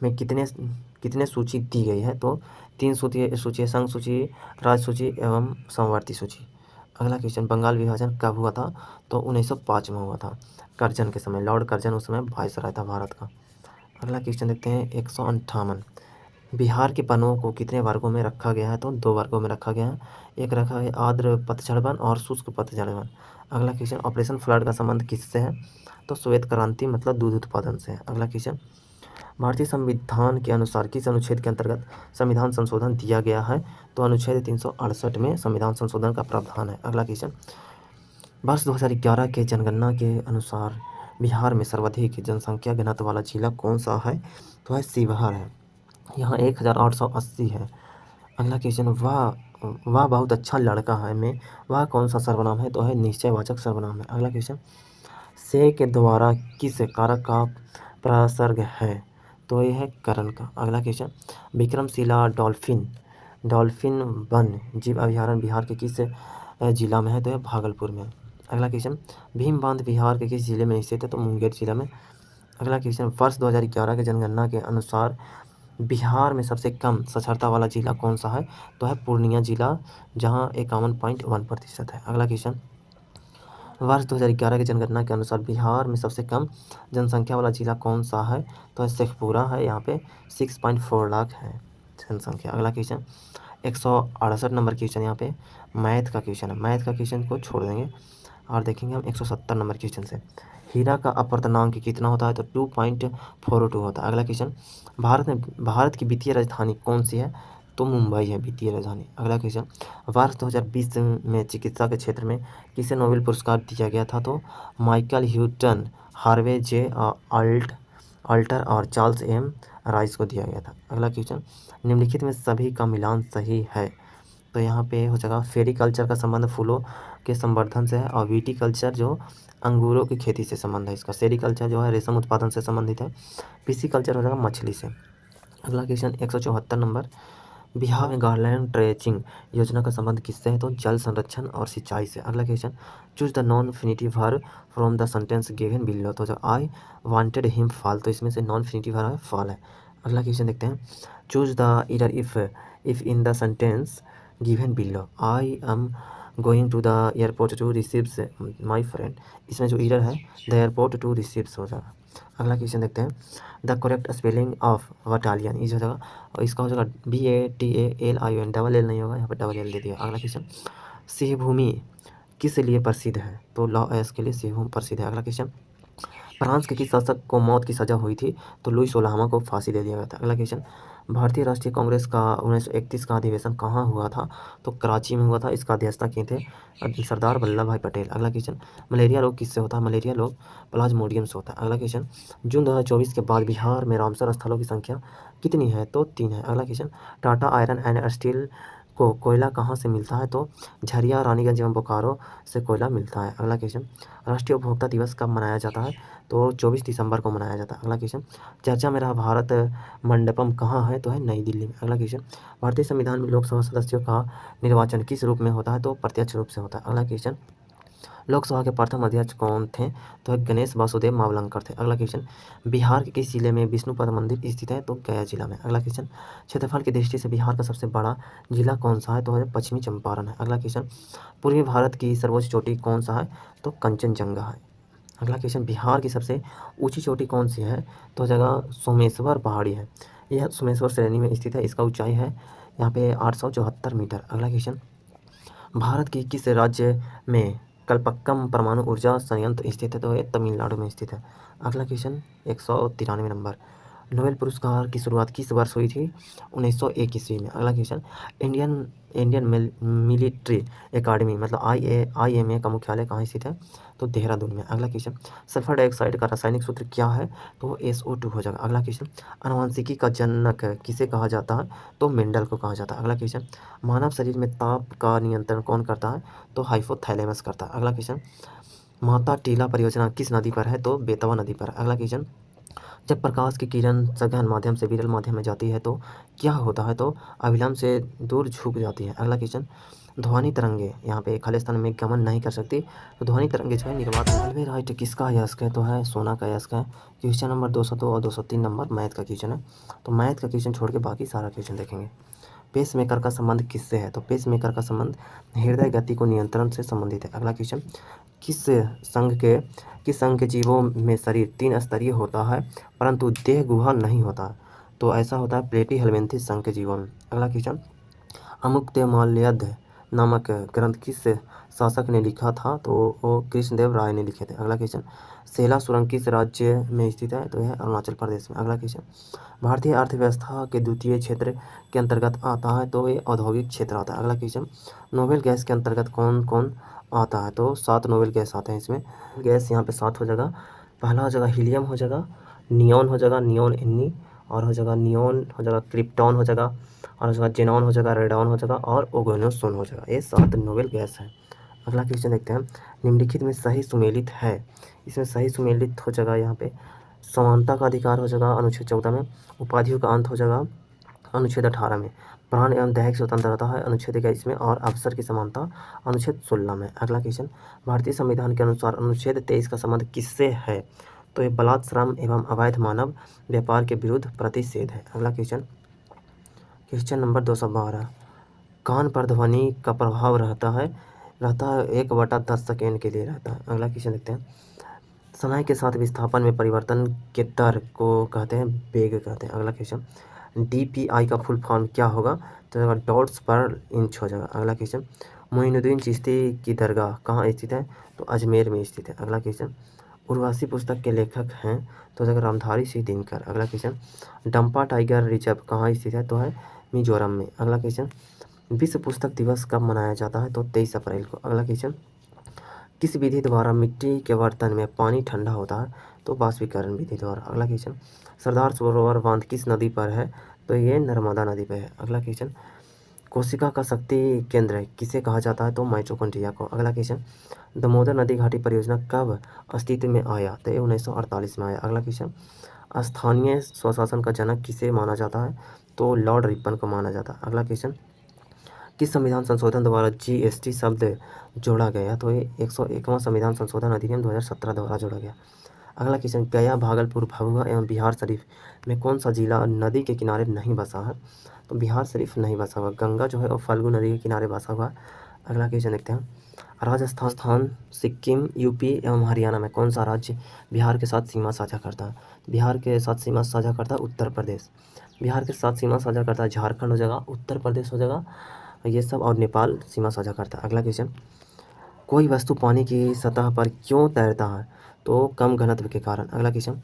में कितने सूची दी गई है? तो 3 सूची है, संघ सूची, राज्य सूची एवं समवर्ती सूची। अगला क्वेश्चन, बंगाल विभाजन कब हुआ था? तो 1905 में हुआ था, कर्जन के समय, लॉर्ड कर्जन उस समय वायसराय था भारत का। अगला क्वेश्चन देखते हैं, 158, बिहार के वनों को कितने वर्गों में रखा गया है? तो 2 वर्गों में रखा गया है, एक रखा है आर्द्र पतझड़ वन और शुष्क पतझड़ वन। अगला क्वेश्चन, ऑपरेशन फ्लड का संबंध किससे है? तो श्वेत क्रांति, मतलब दूध उत्पादन से है। अगला क्वेश्चन, भारतीय संविधान के अनुसार किस अनुच्छेद के अंतर्गत संविधान संशोधन दिया गया है? तो अनुच्छेद 368 में संविधान संशोधन का प्रावधान है। अगला क्वेश्चन, वर्ष 2011 के जनगणना के अनुसार बिहार में सर्वाधिक जनसंख्या घनत्व वाला जिला कौन सा है? तो है शिवहर है, यहाँ 1880 है। अगला क्वेश्चन, वह बहुत अच्छा लड़का है में वह कौन सा सर्वनाम है? तो है निश्चयवाचक सर्वनाम है। अगला क्वेश्चन, से के द्वारा किस कारक का प्रसर्ग है? तो यह है करण का। अगला क्वेश्चन, विक्रमशिला डॉल्फिन वन जीव अभयारण्य बिहार के किस जिला में है? तो यह भागलपुर में। अगला क्वेश्चन, भीम बांध बिहार के किस जिले में स्थित है? तो मुंगेर जिला में। अगला क्वेश्चन, वर्ष 2011 के जनगणना के अनुसार बिहार में सबसे कम साक्षरता वाला जिला कौन सा है? तो है पूर्णिया जिला, जहाँ 51.1% है। अगला क्वेश्चन, वर्ष 2011 की जनगणना के अनुसार बिहार में सबसे कम जनसंख्या वाला जिला कौन सा है? तो शेखपुरा है। यहाँ पे 6.4 लाख है जनसंख्या। अगला क्वेश्चन 168 नंबर क्वेश्चन यहाँ पे मैथ का क्वेश्चन है। मैथ का क्वेश्चन को छोड़ देंगे और देखेंगे हम 170 नंबर क्वेश्चन से। हीरा का अपवर्तनांक कितना होता है? तो 2.42 होता है। अगला क्वेश्चन भारत की वित्तीय राजधानी कौन सी है? तो मुंबई है वित्तीय राजधानी। अगला क्वेश्चन वर्ष 2020 में चिकित्सा के क्षेत्र में किसे नोबेल पुरस्कार दिया गया था? तो माइकल ह्यूटन, हार्वे जे अल्टर और चार्ल्स एम राइस को दिया गया था। अगला क्वेश्चन निम्नलिखित में सभी का मिलान सही है? तो यहाँ पे हो जाएगा फेरिकल्चर का संबंध फूलों के संवर्धन से है और विटीकल्चर जो अंगूरों की खेती से संबंध है इसका। सेरिकल्चर जो है रेशम उत्पादन से संबंधित है। पिसिकल्चर हो जाएगा मछली से। अगला क्वेश्चन 174 नंबर बिहार में गार्डलैंड ट्रेचिंग योजना का संबंध किससे है? तो जल संरक्षण और सिंचाई से। अगला question choose the non finitive verb from the sentence given below. तो जो आई वांटेड हिम फॉल, तो इसमें से नॉन फिनिटिव वर्ब है फॉल है। अगला क्वेश्चन देखते हैं choose the error if in the sentence given below I am going to the airport to receives my friend. इसमें जो ईडर है द एयरपोर्ट टू रिसीव्स हो जाएगा। अगला क्वेश्चन देखते हैं the correct spelling of battalion इस हो जाएगा और इसका हो जाएगा BATALION, डबल एल नहीं होगा, यहाँ पर डबल एल दे दिया। अगला क्वेश्चन सिंहभूमि किस लिए प्रसिद्ध है? तो लॉ एस के लिए सिंहभूमि प्रसिद्ध है। अगला क्वेश्चन फ्रांस के किस शासक को मौत की सजा हुई थी? तो लुई 16वां को फांसी दे दिया गया था। अगला क्वेश्चन भारतीय राष्ट्रीय कांग्रेस का 1931 का अधिवेशन कहाँ हुआ था? तो कराची में हुआ था। इसका अध्यक्षता किए थे सरदार वल्लभ भाई पटेल। अगला क्वेश्चन मलेरिया रोग किससे होता है? मलेरिया रोग प्लाज्मोडियम से होता है। अगला क्वेश्चन जून 2024 के बाद बिहार में रामसर स्थलों की संख्या कितनी है? तो 3 है। अगला question Tata iron and steel को कोयला कहाँ से मिलता है? तो झरिया, रानीगंज एवं बोकारो से कोयला मिलता है। अगला क्वेश्चन राष्ट्रीय उपभोक्ता दिवस कब मनाया जाता है? तो 24 दिसंबर को मनाया जाता है। अगला क्वेश्चन चर्चा में रहा भारत मंडपम कहाँ है? तो है नई दिल्ली में। अगला क्वेश्चन भारतीय संविधान में लोकसभा सदस्यों का निर्वाचन किस रूप में होता है? तो प्रत्यक्ष रूप से होता है। अगला क्वेश्चन लोकसभा के प्रथम अध्यक्ष कौन थे? तो है गणेश वासुदेव मावलंकर थे। अगला क्वेश्चन बिहार के किस जिले में विष्णुपद मंदिर स्थित है? तो गया जिला में। अगला क्वेश्चन क्षेत्रफल की दृष्टि से बिहार का सबसे बड़ा जिला कौन सा है? तो है पश्चिमी चंपारण है। अगला क्वेश्चन पूर्वी भारत की सर्वोच्च चोटी कौन सा है? तो कंचनजंगा है। अगला क्वेश्चन बिहार की सबसे ऊंची चोटी कौन सी है? तो जगह सोमेश्वर पहाड़ी है। यह सोमेश्वर श्रेणी में स्थित है। इसका ऊंचाई है यहाँ पे 874 मीटर। अगला क्वेश्चन भारत की किस राज्य में कलपक्कम परमाणु ऊर्जा संयंत्र स्थित है? तो ये तमिलनाडु में स्थित है। अगला क्वेश्चन 193 नंबर नोबेल पुरस्कार की शुरुआत किस वर्ष हुई थी? 1901 ईस्वी में। अगला क्वेश्चन इंडियन मिलिट्री एकेडमी मतलब IMA का मुख्यालय कहाँ स्थित है? तो देहरादून में। अगला क्वेश्चन सल्फर डाइऑक्साइड का रासायनिक सूत्र क्या है? तो SO2 हो जाएगा। अगला क्वेश्चन आनुवंशिकी का जनक किसे कहा जाता है? तो मेंडल को कहा जाता है। अगला क्वेश्चन मानव शरीर में ताप का नियंत्रण कौन करता है? तो हाइपोथैलेमस करता है। अगला क्वेश्चन माता टीला परियोजना किस नदी पर है? तो बेतवा नदी पर। अगला क्वेश्चन जब प्रकाश की किरण सघन माध्यम से विरल माध्यम में जाती है तो क्या होता है? तो अभिलंब से दूर झुक जाती है। अगला क्वेश्चन ध्वनि तरंगे यहाँ पे खाली स्थान में गमन नहीं कर सकती, तो ध्वनि तरंगे जो है निर्वात रेलवे राइट किसका अयस्क है? तो है सोना का अयस्क है। क्वेश्चन नंबर 202 और 203 नंबर मैथ का क्वेश्चन है। तो मैथ का क्वेश्चन छोड़ के बाकी सारा क्वेश्चन देखेंगे। पेसमेकर का संबंध किससे है? तो पेसमेकर का संबंध हृदय गति को नियंत्रण से संबंधित है। अगला क्वेश्चन किस संघ के जीवों में शरीर 3 स्तरीय होता है परंतु देह गुहा नहीं होता? तो ऐसा होता है प्लेटी हेलमिंथेस संघ के जीवों में। अगला क्वेश्चन अमुक्तमाल्यद नामक ग्रंथ किस शासक ने लिखा था? तो वो कृष्णदेव राय ने लिखे थे। अगला क्वेश्चन सेला सुरंग किस राज्य में स्थित है? तो यह अरुणाचल प्रदेश में। अगला क्वेश्चन भारतीय अर्थव्यवस्था के द्वितीय क्षेत्र के अंतर्गत आता है? तो ये औद्योगिक क्षेत्र आता है। अगला क्वेश्चन नोबेल गैस के अंतर्गत कौन कौन आता है? तो 7 नोबेल गैस आते हैं इसमें। गैस यहाँ पे 7 हो जाएगा। पहला हो जाएगा हीलियम हो जाएगा, नियॉन हो जाएगा, नियॉन Ni और हो जाएगा नियॉन हो जाएगा, क्रिप्टॉन हो जाएगा और हो जाएगा जेनॉन हो जाएगा, रेडॉन हो जाएगा और ओगोनोसोन हो जाएगा। ये 7 नोबेल गैस है। अगला क्वेश्चन देखते हैं निम्नलिखित में सही सुमेलित है। इसमें सही सुमेलित हो जाएगा यहाँ पे समानता का अधिकार हो जाएगा अनुच्छेद 14 में, उपाधियों का अंत हो जाएगा अनुच्छेद 18 में, प्राण एवं दैहिक स्वतंत्रता है अनुच्छेद 21 में और अवसर की समानता अनुच्छेद 16 में। अगला क्वेश्चन भारतीय संविधान के अनुसार अनुच्छेद 23 का संबंध किससे है? तो ये बलात् श्रम एवं अवैध मानव व्यापार के विरुद्ध प्रतिषेध है। अगला क्वेश्चन नंबर 212 कान पर ध्वनि का प्रभाव रहता है रहता है 1/10 सेकेंड के लिए रहता है। अगला क्वेश्चन देखते हैं। समय के साथ विस्थापन में परिवर्तन के दर को कहते हैं वेग कहते हैं। अगला क्वेश्चन, DPI का फुल फॉर्म क्या होगा? तो अगर डॉट्स पर इंच हो जाएगा। अगला क्वेश्चन, मोइनुद्दीन चिश्ती की दरगाह कहाँ स्थित है? तो अजमेर में स्थित है। अगला क्वेश्चन, उर्वशी पुस्तक के लेखक हैं? तो अगर रामधारी सिंह दिनकर। अगला क्वेश्चन, डंपा टाइगर रिजर्व कहाँ स्थित है? तो है मिजोरम में। अगला क्वेश्चन, विश्व पुस्तक दिवस कब मनाया जाता है? तो 23 अप्रैल को। अगला क्वेश्चन, किस विधि द्वारा मिट्टी के बर्तन में पानी ठंडा होता है? तो वाष्पीकरण विधि द्वारा। अगला क्वेश्चन, सरदार सरोवर बांध किस नदी पर है? तो ये नर्मदा नदी पर है। अगला क्वेश्चन, कोशिका का शक्ति केंद्र किसे कहा जाता है? तो माइटोकॉन्ड्रिया को। अगला क्वेश्चन, दामोदर नदी घाटी परियोजना कब अस्तित्व में आया? तो ये 1948 में आया। अगला क्वेश्चन, स्थानीय स्वशासन का जनक किसे माना जाता है? तो लॉर्ड रिपन को माना जाता है। अगला क्वेश्चन, किस संविधान संशोधन द्वारा GST शब्द जोड़ा गया? तो ये 101वां संविधान संशोधन अधिनियम 2017 द्वारा जोड़ा गया। अगला क्वेश्चन, गया, भागलपुर, भभुआ एवं बिहार शरीफ में कौन सा जिला नदी के किनारे नहीं बसा है? तो बिहार शरीफ नहीं बसा हुआ। गंगा जो है वो फाल्गु नदी के किनारे बसा हुआ है। अगला क्वेश्चन देखते हैं। राजस्थान, सिक्किम, यूपी एवं हरियाणा में कौन सा राज्य बिहार के साथ सीमा साझा करता है? बिहार के साथ सीमा साझा करता है उत्तर प्रदेश। बिहार के साथ सीमा साझा करता है झारखंड हो जाएगा, उत्तर प्रदेश हो जाएगा ये सब, और नेपाल सीमा साझा करता है। अगला क्वेश्चन, कोई वस्तु पानी की सतह पर क्यों तैरता है? तो कम घनत्व के कारण। अगला क्वेश्चन,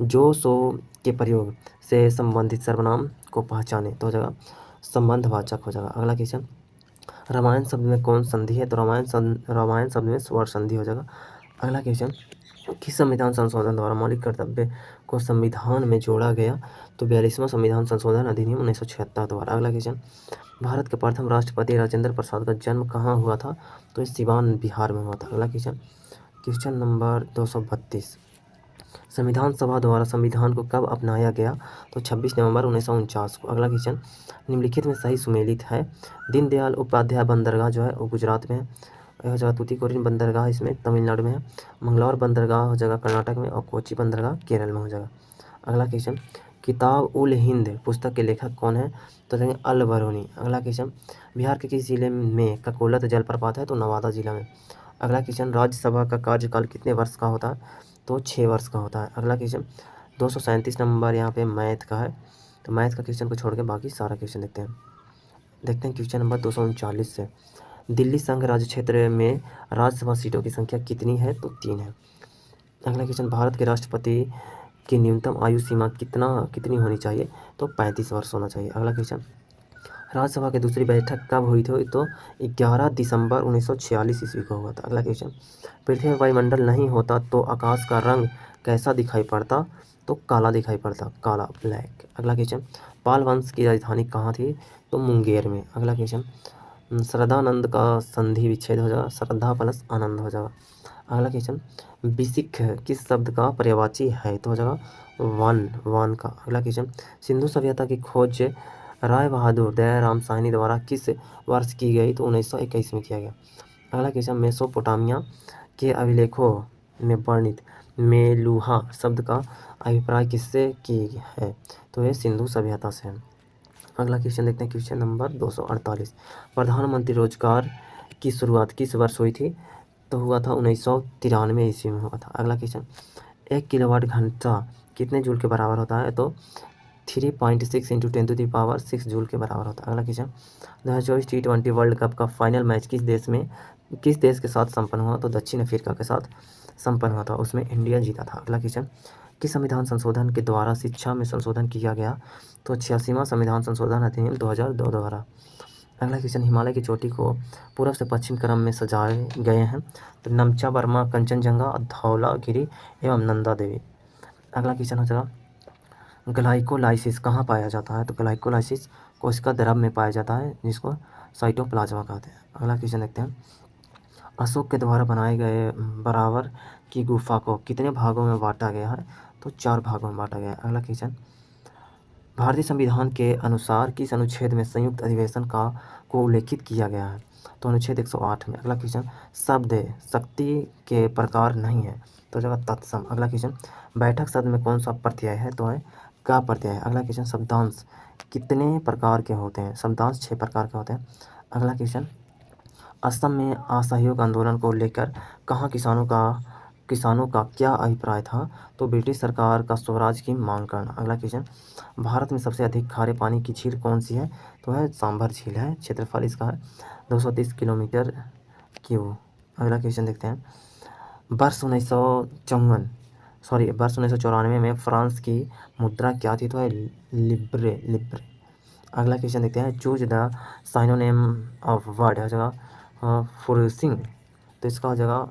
जो सो के प्रयोग से संबंधित सर्वनाम को पहचाने तो हो जाएगा संबंधवाचक हो जाएगा। अगला क्वेश्चन, रामायण शब्द में कौन संधि है? तो रामायण शब्द में स्वर संधि हो जाएगा। अगला क्वेश्चन, किस संविधान संशोधन द्वारा मौलिक कर्तव्य को संविधान में जोड़ा गया? तो 42वां संविधान संशोधन अधिनियम 1976 द्वारा। अगला क्वेश्चन, भारत के प्रथम राष्ट्रपति राजेंद्र प्रसाद का जन्म कहाँ हुआ था? तो इस सिवान बिहार में हुआ था। अगला क्वेश्चन, क्वेश्चन नंबर 232, संविधान सभा द्वारा संविधान को कब अपनाया गया? तो 26 नवंबर 1949 को। अगला क्वेश्चन, निम्नलिखित में सही सुमेलित है? दीनदयाल उपाध्याय बंदरगाह जो है वो गुजरात में है, हो जाएगा तूतीकोरिन बंदरगाह इसमें तमिलनाडु में है, मंगलौर बंदरगाह हो जाएगा कर्नाटक में, और कोच्चि बंदरगाह केरल में हो जाएगा। अगला क्वेश्चन, किताब उल हिंद पुस्तक के लेखक कौन है? तो देंगे अल बरूनी। अगला क्वेश्चन, बिहार के किस जिले में ककोलत जलप्रपात है? तो नवादा जिला में। अगला क्वेश्चन, राज्यसभा का कार्यकाल कितने वर्ष का होता है? तो 6 वर्ष का होता है। अगला क्वेश्चन, 237 नंबर यहाँ पे मैथ का है, तो मैथ का क्वेश्चन को छोड़ के बाकी सारा क्वेश्चन देखते हैं क्वेश्चन नंबर 239 से। दिल्ली संघ राज्य क्षेत्र में राज्यसभा सीटों की संख्या कितनी है? तो 3 है। अगला क्वेश्चन, भारत के राष्ट्रपति की न्यूनतम आयु सीमा कितनी होनी चाहिए? तो 35 वर्ष होना चाहिए। अगला क्वेश्चन, राज्यसभा की दूसरी बैठक कब हुई थी? तो 11 दिसंबर 1946 ईस्वी को हुआ था। अगला क्वेश्चन, पृथ्वी में वायुमंडल नहीं होता तो आकाश का रंग कैसा दिखाई पड़ता? तो काला दिखाई पड़ता, काला, ब्लैक। अगला क्वेश्चन, पाल वंश की राजधानी कहाँ थी? तो मुंगेर में। अगला क्वेश्चन, श्रद्धानंद का संधि विच्छेद हो जाएगा, श्रद्धा प्लस आनंद हो जाएगा। अगला क्वेश्चन, बिसिक किस शब्द का पर्यायवाची है? तो हो जाएगा वान का। अगला क्वेश्चन, सिंधु सभ्यता की खोज राय बहादुर दयाराम साहनी द्वारा किस वर्ष की गई? तो 1921 में किया गया। अगला क्वेश्चन, मेसोपोटामिया के अभिलेखों में वर्णित मेलुहा शब्द का अभिप्राय किससे की है? तो ये सिंधु सभ्यता से है। अगला क्वेश्चन देखते हैं क्वेश्चन नंबर 248, प्रधानमंत्री रोजगार की शुरुआत किस वर्ष हुई थी? तो हुआ था 1993 ईस्वी में हुआ था। अगला क्वेश्चन, 1 किलोवाट घंटा कितने जूल के बराबर होता है? तो 3.6 इंटू 10⁻6 जूल के बराबर होता है। अगला क्वेश्चन, 2024 T20 वर्ल्ड कप का फाइनल मैच किस देश के साथ संपन्न हुआ? तो दक्षिण अफ्रीका के साथ संपन्न हुआ था, उसमें इंडिया जीता था। अगला क्वेश्चन, किस संविधान संशोधन के द्वारा शिक्षा में संशोधन किया गया? तो 86वां संविधान संशोधन अधिनियम 2002 द्वारा। अगला क्वेश्चन, हिमालय की चोटी को पूर्व से पश्चिम क्रम में सजाए गए हैं? तो नमचा वर्मा, कंचनजंगा, धौलागिरी एवं नंदा देवी। अगला क्वेश्चन हो जाएगा, ग्लाइकोलाइसिस कहाँ पाया जाता है? तो ग्लाइकोलाइसिस कोशिका द्रव में पाया जाता है, जिसको साइटोप्लाज्मा कहते हैं। अगला क्वेश्चन देखते हैं, अशोक के द्वारा बनाए गए बराबर की गुफा को कितने भागों में बांटा गया है? तो 4 भागों में बांटा गया है। अगला क्वेश्चन, भारतीय संविधान के अनुसार किस अनुच्छेद में संयुक्त अधिवेशन को उल्लेखित किया गया है? तो अनुच्छेद 108 में। अगला क्वेश्चन, शब्द शक्ति के प्रकार नहीं है, तो जगह तत्सम। अगला क्वेश्चन, बैठक शब्द में कौन सा प्रत्यय है? तो है का प्रत्यय है। अगला क्वेश्चन, शब्दांश कितने प्रकार के होते हैं? शब्दांश 6 प्रकार के होते हैं। अगला क्वेश्चन, असम में असहयोग आंदोलन को लेकर कहाँ किसानों का क्या अभिप्राय था? तो ब्रिटिश सरकार का स्वराज की मांग करना। अगला क्वेश्चन, भारत में सबसे अधिक खारे पानी की झील कौन सी है? तो है सांभर झील है। क्षेत्रफल इसका है 230 किलोमीटर क्यूब। अगला क्वेश्चन देखते हैं, वर्ष 1994 में फ्रांस की मुद्रा क्या थी? तो है लिब्रे लिब्रे। अगला क्वेश्चन देखते हैं, choose the synonym of word हो जाएगा फ्रूसिंग, तो इसका हो जाएगा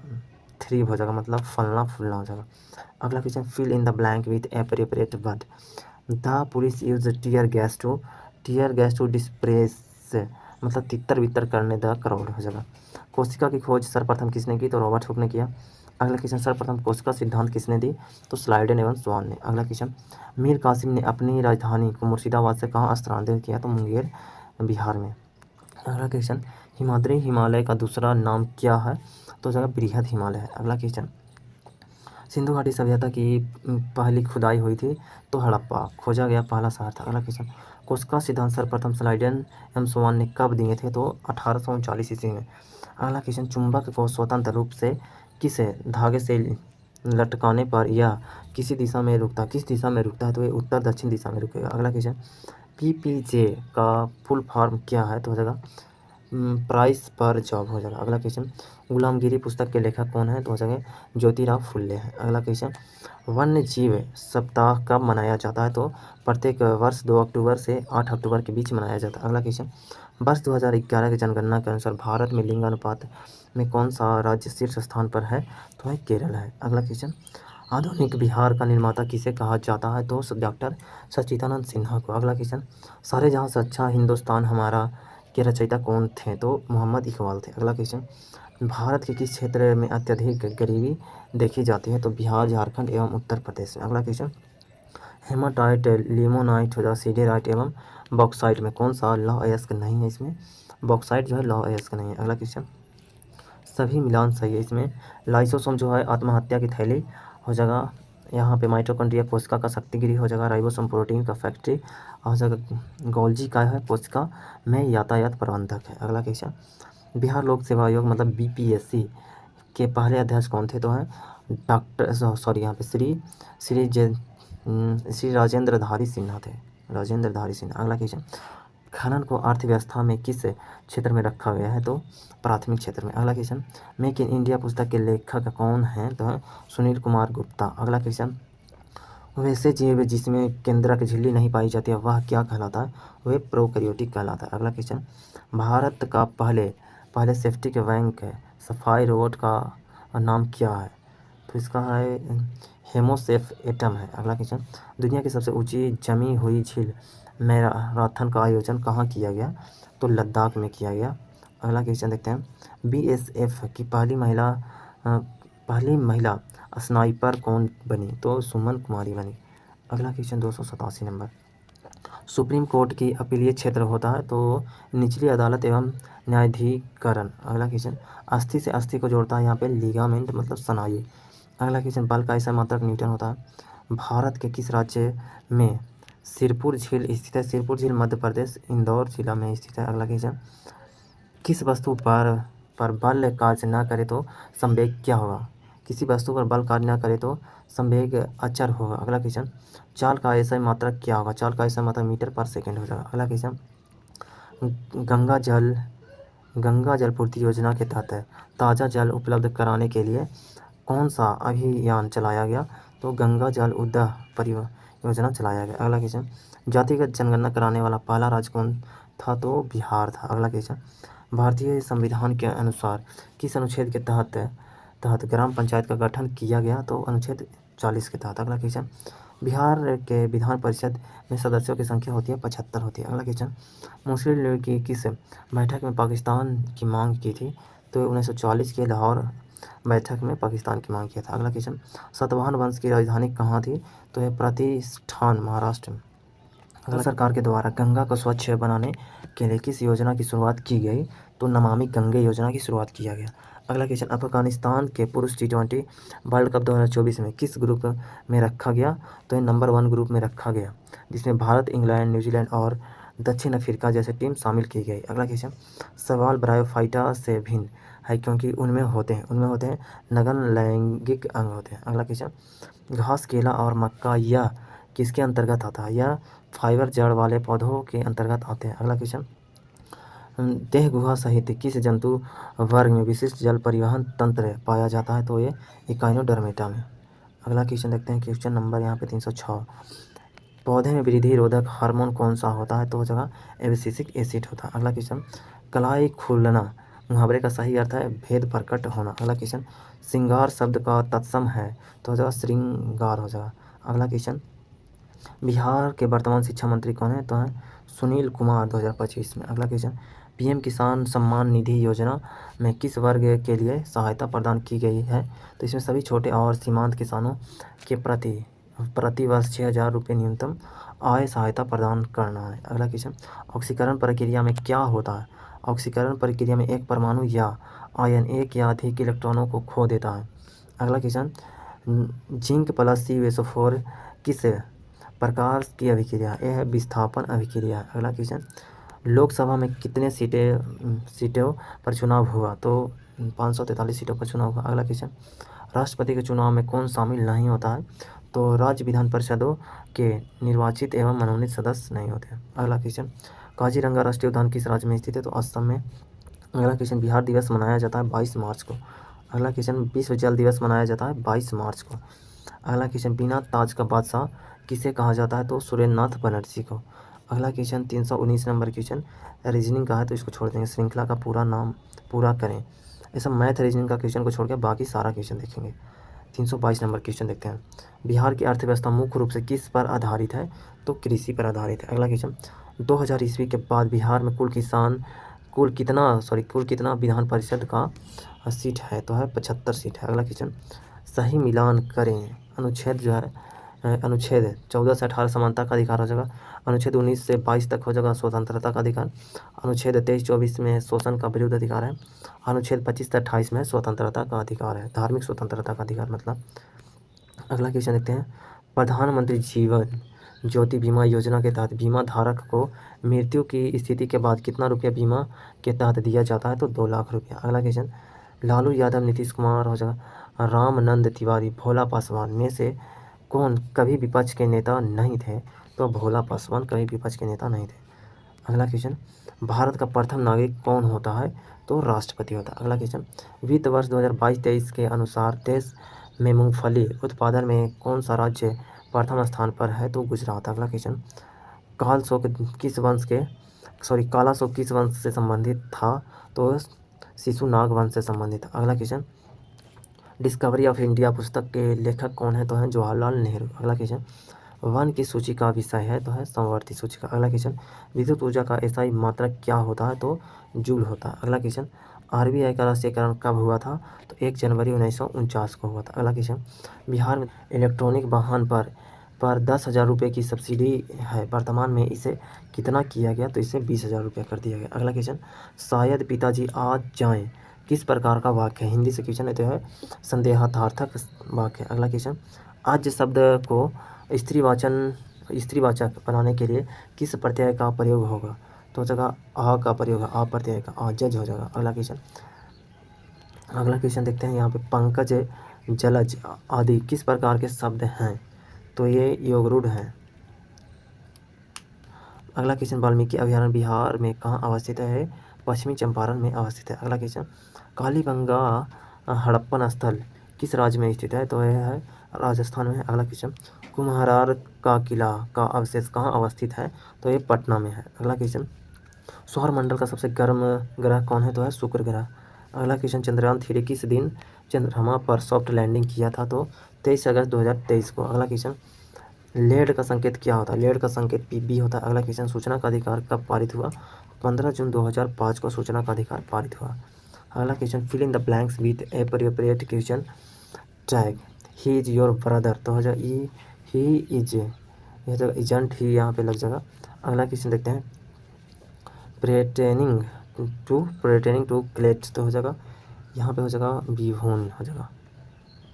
थ्रीव हो जाएगा, मतलब फलना फूलना हो जाएगा। अगला question, fill in the blank with appropriate word. The police use tear gas to disperse, मतलब तितर बितर करने द क्राउड हो जाएगा। कोशिका की खोज सर्वप्रथम किसने की? तो रॉबर्ट हुक ने किया। अगला क्वेश्चन, सर्वप्रथम कोशिका सिद्धांत किसने दी? तो स्लाइडेन एवं स्वान ने। अगला क्वेश्चन, मीर कासिम ने अपनी राजधानी को मुर्शिदाबाद से कहाँ स्थानांतरित किया? तो मुंगेर बिहार में। अगला क्वेश्चन, हिमाद्री हिमालय का दूसरा नाम क्या है? तो जगह बृहद हिमालय है। अगला क्वेश्चन, सिंधु घाटी सभ्यता की पहली खुदाई हुई थी? तो हड़प्पा खोजा गया पहला शहर था। अगला क्वेश्चन, कोशिका सिद्धांत सर्वप्रथम स्लाइडेन एवं स्वान ने कब दिए थे? तो 1839 ईस्वी में। अगला क्वेश्चन, चुंबक को स्वतंत्र रूप से किस धागे से लटकाने पर यह किस दिशा में रुकता है? तो ये उत्तर दक्षिण दिशा में रुकेगा। अगला क्वेश्चन, PPJ का फुल फॉर्म क्या है? तो हो जाएगा प्राइस पर जॉब हो जाएगा। अगला क्वेश्चन, गुलामगिरी पुस्तक के लेखक कौन है? तो हो जाएगा ज्योतिराव फुल्ले हैं। अगला क्वेश्चन, वन्य जीव सप्ताह कब मनाया जाता है? तो प्रत्येक वर्ष 2 अक्टूबर से 8 अक्टूबर के बीच मनाया जाता है। अगला क्वेश्चन, वर्ष 2011 की जनगणना के अनुसार भारत में लिंगानुपात में कौन सा राज्य शीर्ष स्थान पर है? तो है केरल है। अगला क्वेश्चन, आधुनिक बिहार का निर्माता किसे कहा जाता है? तो डॉक्टर सच्चिदानंद सिन्हा को। अगला क्वेश्चन, सारे जहाँ से अच्छा हिंदुस्तान हमारा के रचयिता कौन थे? तो मोहम्मद इकबाल थे। अगला क्वेश्चन, भारत के किस क्षेत्र में अत्यधिक गरीबी देखी जाती है? तो बिहार, झारखंड एवं उत्तर प्रदेश में। अगला क्वेश्चन, हेमाटाइट, लिमोनाइट हो जाएगा सीडेराइट एवं बॉक्साइट में कौन सा लौह अयस्क नहीं है? इसमें बॉक्साइट जो है लौह अयस्क नहीं है। अगला क्वेश्चन, सभी मिलान सही है इसमें। लाइसोसोम जो है आत्महत्या की थैली हो जाएगा। यहाँ पे माइटोकॉन्ड्रिया कोशिका का शक्तिगिरी हो जाएगा। राइबोसोम प्रोटीन का फैक्ट्री हो जाएगा। गोल्जी का है कोशिका में यातायात प्रबंधक है। अगला क्वेश्चन, बिहार लोक सेवा आयोग मतलब BPSC के पहले अध्यक्ष कौन थे? तो हैं डॉक्टर यहाँ पे श्री राजेंद्रधारी सिन्हा थे। राजेंद्रधारी सिन्हा। अगला क्वेश्चन, खनन को अर्थव्यवस्था में किस क्षेत्र में रखा गया है? तो प्राथमिक क्षेत्र में। अगला क्वेश्चन, मेक इन इंडिया पुस्तक के लेखक कौन हैं? तो है सुनील कुमार गुप्ता। अगला क्वेश्चन, वैसे जीव जिसमें केंद्रक झिल्ली नहीं पाई जाती है वह क्या कहलाता है? वह प्रोकैरियोटिक कहलाता है। अगला क्वेश्चन, भारत का पहले सेफ्टिक बैंक सफाई रोबोट का नाम क्या है? तो इसका है हेमोसेफ एटम है। अगला क्वेश्चन, दुनिया की सबसे ऊंची जमी हुई झील मैराथन का आयोजन कहाँ किया गया? तो लद्दाख में किया गया। अगला क्वेश्चन देखते हैं, BSF की पहली महिला स्नाइपर कौन बनी? तो सुमन कुमारी बनी। अगला क्वेश्चन 287 नंबर, सुप्रीम कोर्ट की अपीलीय क्षेत्र होता है? तो निचली अदालत एवं न्यायाधिकरण। अगला क्वेश्चन, अस्थि से अस्थि को जोड़ता है यहाँ पे लिगामेंट मतलब स्नायु। अगला क्वेश्चन, बल का ऐसा मात्रक न्यूटन होता है? भारत के किस राज्य में सिरपुर झील स्थित है? सिरपुर झील मध्य प्रदेश इंदौर जिला में स्थित है। अगला क्वेश्चन, किस वस्तु पर बल कार्य न करे तो संवेग क्या होगा? किसी वस्तु पर बल कार्य न करे तो संवेग अचर होगा। अगला क्वेश्चन, चाल का ऐसा मात्रक क्या होगा? चाल का ऐसा मात्रक मीटर पर सेकंड हो जाएगा। अगला क्वेश्चन, गंगा जल पूर्ति योजना के तहत ताज़ा जल उपलब्ध कराने के लिए कौन सा अभियान चलाया गया? तो गंगा जल उद्वह परियोजना चलाया गया। अगला क्वेश्चन, जातिगत जनगणना कराने वाला पहला राज्य कौन था? तो बिहार था। अगला क्वेश्चन, भारतीय संविधान के अनुसार किस अनुच्छेद के तहत ग्राम पंचायत का गठन किया गया? तो अनुच्छेद 40 के तहत। अगला क्वेश्चन, बिहार के विधान परिषद में सदस्यों की संख्या होती है 75 होती है। अगला क्वेश्चन, मुस्लिम लीग की किस बैठक में पाकिस्तान की मांग की थी? तो 1940 के लाहौर बैठक में पाकिस्तान की मांग किया था। अगला क्वेश्चन, सातवाहन वंश की राजधानी कहाँ थी? तो यह प्रतिष्ठान महाराष्ट्र में। अगला, सरकार के द्वारा गंगा को स्वच्छ बनाने के लिए किस योजना की शुरुआत की गई? तो नमामि गंगे योजना की शुरुआत किया गया। अगला क्वेश्चन, अफगानिस्तान के पुरुष T20 वर्ल्ड कप 2024 में किस ग्रुप में रखा गया? तो ये नंबर 1 ग्रुप में रखा गया, जिसमें भारत, इंग्लैंड, न्यूजीलैंड और दक्षिण अफ्रीका जैसे टीम शामिल की गई। अगला क्वेश्चन, सवाल ब्रायोफाइटा से भिन्न है क्योंकि उनमें होते हैं नगन लैंगिक अंग होते हैं। अगला क्वेश्चन, घास, केला और मक्का यह किसके अंतर्गत आता है? यह फाइबर जड़ वाले पौधों के अंतर्गत आते हैं। अगला क्वेश्चन, देह गुहा सहित किस जंतु वर्ग में विशिष्ट जल परिवहन तंत्र पाया जाता है? तो ये इकाइनोडर्मेटा में। अगला क्वेश्चन देखते हैं, क्वेश्चन नंबर यहाँ पे 306, पौधे में वृद्धि रोधक हार्मोन कौन सा होता है? तो हो जाएगा एब्सिसिक एसिड होता है। अगला क्वेश्चन, कलाई खुलना मुहावरे का सही अर्थ है भेद प्रकट होना। अगला क्वेश्चन, श्रृंगार शब्द का तत्सम है? तो हो जाएगा श्रृंगार हो जाएगा। अगला क्वेश्चन, बिहार के वर्तमान शिक्षा मंत्री कौन है? तो है सुनील कुमार 2025 में। अगला क्वेश्चन, पीएम किसान सम्मान निधि योजना में किस वर्ग के लिए सहायता प्रदान की गई है? तो इसमें सभी छोटे और सीमांत किसानों के प्रति वर्ष 6,000 रुपये न्यूनतम आय सहायता प्रदान करना है। अगला क्वेश्चन, ऑक्सीकरण प्रक्रिया में क्या होता है? ऑक्सीकरण प्रक्रिया में एक परमाणु या आयन एक या अधिक इलेक्ट्रॉनों को खो देता है। अगला क्वेश्चन, जिंक प्लस CuSO4 किस प्रकार की अभिक्रिया है? यह है विस्थापन अभिक्रिया है। अगला क्वेश्चन, लोकसभा में कितने सीटों पर चुनाव हुआ? तो 543 सीटों पर चुनाव हुआ। अगला क्वेश्चन, राष्ट्रपति के चुनाव में कौन शामिल नहीं होता है? तो राज्य विधान परिषदों के निर्वाचित एवं मनोनीत सदस्य नहीं होते हैं। अगला क्वेश्चन, काजीरंगा राष्ट्रीय उद्यान किस राज्य में स्थित है? तो असम में। अगला क्वेश्चन, बिहार दिवस मनाया जाता है 22 मार्च को। अगला क्वेश्चन, विश्व जल दिवस मनाया जाता है 22 मार्च को। अगला क्वेश्चन, बिना ताज का बादशाह किसे कहा जाता है? तो सुरेंद्रनाथ बनर्जी को। अगला क्वेश्चन 319 नंबर क्वेश्चन रीजनिंग का है, तो इसको छोड़ देंगे। श्रृंखला का पूरा नाम पूरा करें। ऐसा मैथ रीजनिंग का क्वेश्चन को छोड़ के बाकी सारा क्वेश्चन देखेंगे। 322 नंबर क्वेश्चन देखते हैं, बिहार की अर्थव्यवस्था मुख्य रूप से किस पर आधारित है? तो कृषि पर आधारित है। अगला क्वेश्चन, 2000 ईस्वी के बाद बिहार में कुल कितना विधान परिषद का सीट है? तो है 75 सीट है। अगला क्वेश्चन, सही मिलान करें। अनुच्छेद जो है अनुच्छेद 14 से 18 समानता का अधिकार हो जाएगा। अनुच्छेद 19 से 22 तक हो जाएगा स्वतंत्रता का अधिकार। अनुच्छेद 23-24 में शोषण का विरुद्ध अधिकार है। अनुच्छेद 25 से 28 में स्वतंत्रता का अधिकार है, धार्मिक स्वतंत्रता का अधिकार मतलब। अगला क्वेश्चन देखते हैं, प्रधानमंत्री जीवन ज्योति बीमा योजना के तहत बीमा धारक को मृत्यु की स्थिति के बाद कितना रुपया बीमा के तहत दिया जाता है? तो 2 लाख रुपया। अगला क्वेश्चन, लालू यादव, नीतीश कुमार हो जाएगा, रामनंद तिवारी, भोला पासवान में से कौन कभी विपक्ष के नेता नहीं थे? तो भोला पासवान कभी विपक्ष के नेता नहीं थे। अगला क्वेश्चन, भारत का प्रथम नागरिक कौन होता है? तो राष्ट्रपति होता है। अगला क्वेश्चन, वित्त वर्ष 2022-23 के अनुसार देश में मूंगफली उत्पादन में कौन सा राज्य प्रथम स्थान पर है? तो गुजरात। अगला क्वेश्चन, काला शोक किस वंश से संबंधित था? तो शिशुनाग वंश से संबंधित। अगला क्वेश्चन, डिस्कवरी ऑफ इंडिया पुस्तक के लेखक कौन है? तो है जवाहरलाल नेहरू। अगला क्वेश्चन, वन की सूची का विषय है? तो है समवर्ती सूची का। अगला क्वेश्चन, विद्युत ऊर्जा का एसआई मात्रक क्या होता है? तो जूल होता है। अगला क्वेश्चन, आरबीआई का राष्ट्रीयकरण कब हुआ था? तो 1 जनवरी 1949 को हुआ था। अगला क्वेश्चन, बिहार में इलेक्ट्रॉनिक वाहन पर 10,000 रुपये की सब्सिडी है, वर्तमान में इसे कितना किया गया? तो इसे 20,000 रुपये कर दिया गया। अगला क्वेश्चन, शायद पिताजी आ जाएं किस प्रकार का वाक्य है? हिंदी से क्वेश्चन है, तो है संदेहार्थक वाक्य। अगला क्वेश्चन, आज शब्द को स्त्रीवाचक बनाने के लिए किस प्रत्यय का प्रयोग होगा? तो हो जाएगा आ का प्रयोग है, आ प्रत्यय का, आजज हो जाएगा। अगला क्वेश्चन देखते हैं यहाँ पे, पंकज, जलज आदि किस प्रकार के शब्द हैं? तो ये योगरूढ़ हैं। अगला क्वेश्चन, वाल्मीकि अभयारण्य बिहार में कहाँ अवस्थित है? पश्चिमी चंपारण में अवस्थित है। अगला क्वेश्चन, कालीबंगा हड़प्पन स्थल किस राज्य में स्थित है? तो यह है राजस्थान में है। अगला क्वेश्चन, कुम्हरार का किला का अवशेष कहाँ अवस्थित है? तो ये पटना में है। अगला क्वेश्चन, सौरमंडल का सबसे गर्म ग्रह कौन है? तो है शुक्र ग्रह। अगला क्वेश्चन, चंद्रयान 3 किस दिन चंद्रमा पर सॉफ्ट लैंडिंग किया था? तो 23 अगस्त 2023 को। अगला क्वेश्चन, लेड का संकेत क्या होता है? लेड का संकेत PB होता है। अगला क्वेश्चन, सूचना का अधिकार कब पारित हुआ? 15 जून 2005 को सूचना का अधिकार पारित हुआ। अगला question, fill in the blanks with appropriate question tag. He is your brother, तो हो जाए ही इज, यह तो इजंट ही यहाँ पे लग जाएगा। अगला क्वेश्चन देखते हैं, प्रेटेनिंग टू क्लेट, तो हो जाएगा यहाँ पे हो जाएगा विभून हो जाएगा।